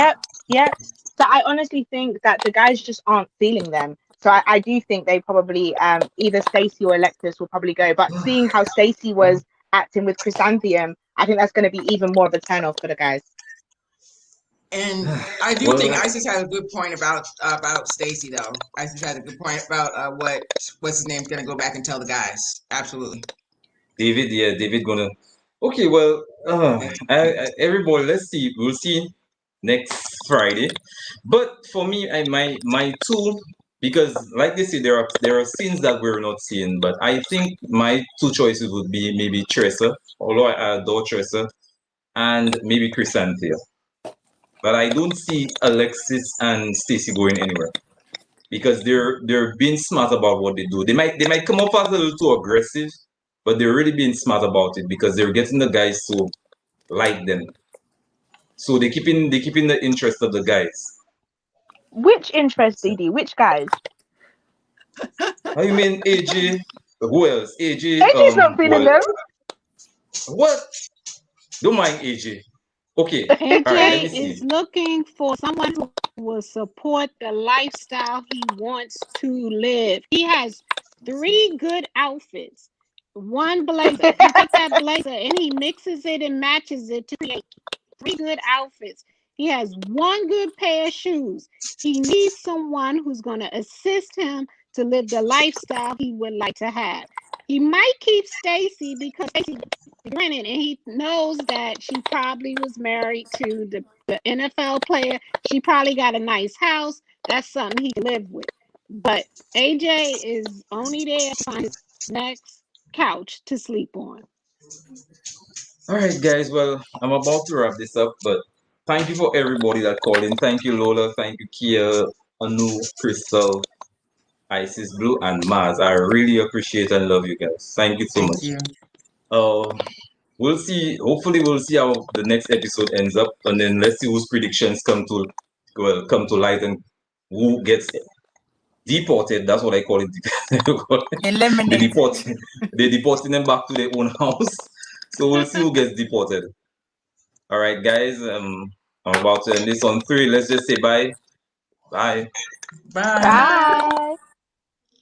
Yep. So I honestly think that the guys just aren't feeling them. So I do think they probably either Stacey or Alexis will probably go. But seeing how Stacey was acting with Chrysanthemum, I think that's going to be even more of a turn off for the guys. And I do think Isis had a good point about Stacey, though. Isis had a good point about what's his name's going to go back and tell the guys. Absolutely. David gonna. Okay, well, everybody, let's see. We'll see next Friday. But for me, my two, because like they say, there are scenes that we're not seeing. But I think my two choices would be maybe Tressa, although I adore Tressa, and maybe Chrysanthemum. But I don't see Alexis and Stacy going anywhere because they're being smart about what they do. They might come off as a little too aggressive, but they're really being smart about it because they're getting the guys to like them. So they're keeping the interest of the guys. Which interest, Didi? Which guys? How you mean AJ? Who else? AJ. AJ's not feeling them. What? Don't mind AJ. Okay. AJ is looking for someone who will support the lifestyle he wants to live. He has 3 good outfits. One blazer. He takes that blazer and he mixes it and matches it to create 3 good outfits. He has 1 good pair of shoes. He needs someone who's going to assist him to live the lifestyle he would like to have. He might keep Stacy because Stacy's grinning, and he knows that she probably was married to the NFL player. She probably got a nice house. That's something he can live with. But AJ is only there to find his next couch to sleep on. All right, guys. Well, I'm about to wrap this up, but thank you for everybody that called in. Thank you, Lola. Thank you, Kia, Anu, Crystal, Isis Blue, and Maz. I really appreciate and love you guys. Thank you so much. We'll see. Hopefully, we'll see how the next episode ends up, and then let's see whose predictions come to light and who gets deported. That's what I call it. Eliminated. They're deporting them back to their own house. So we'll see who gets deported. All right, guys. I'm about to end this on 3. Let's just say bye. Bye. Bye. Bye.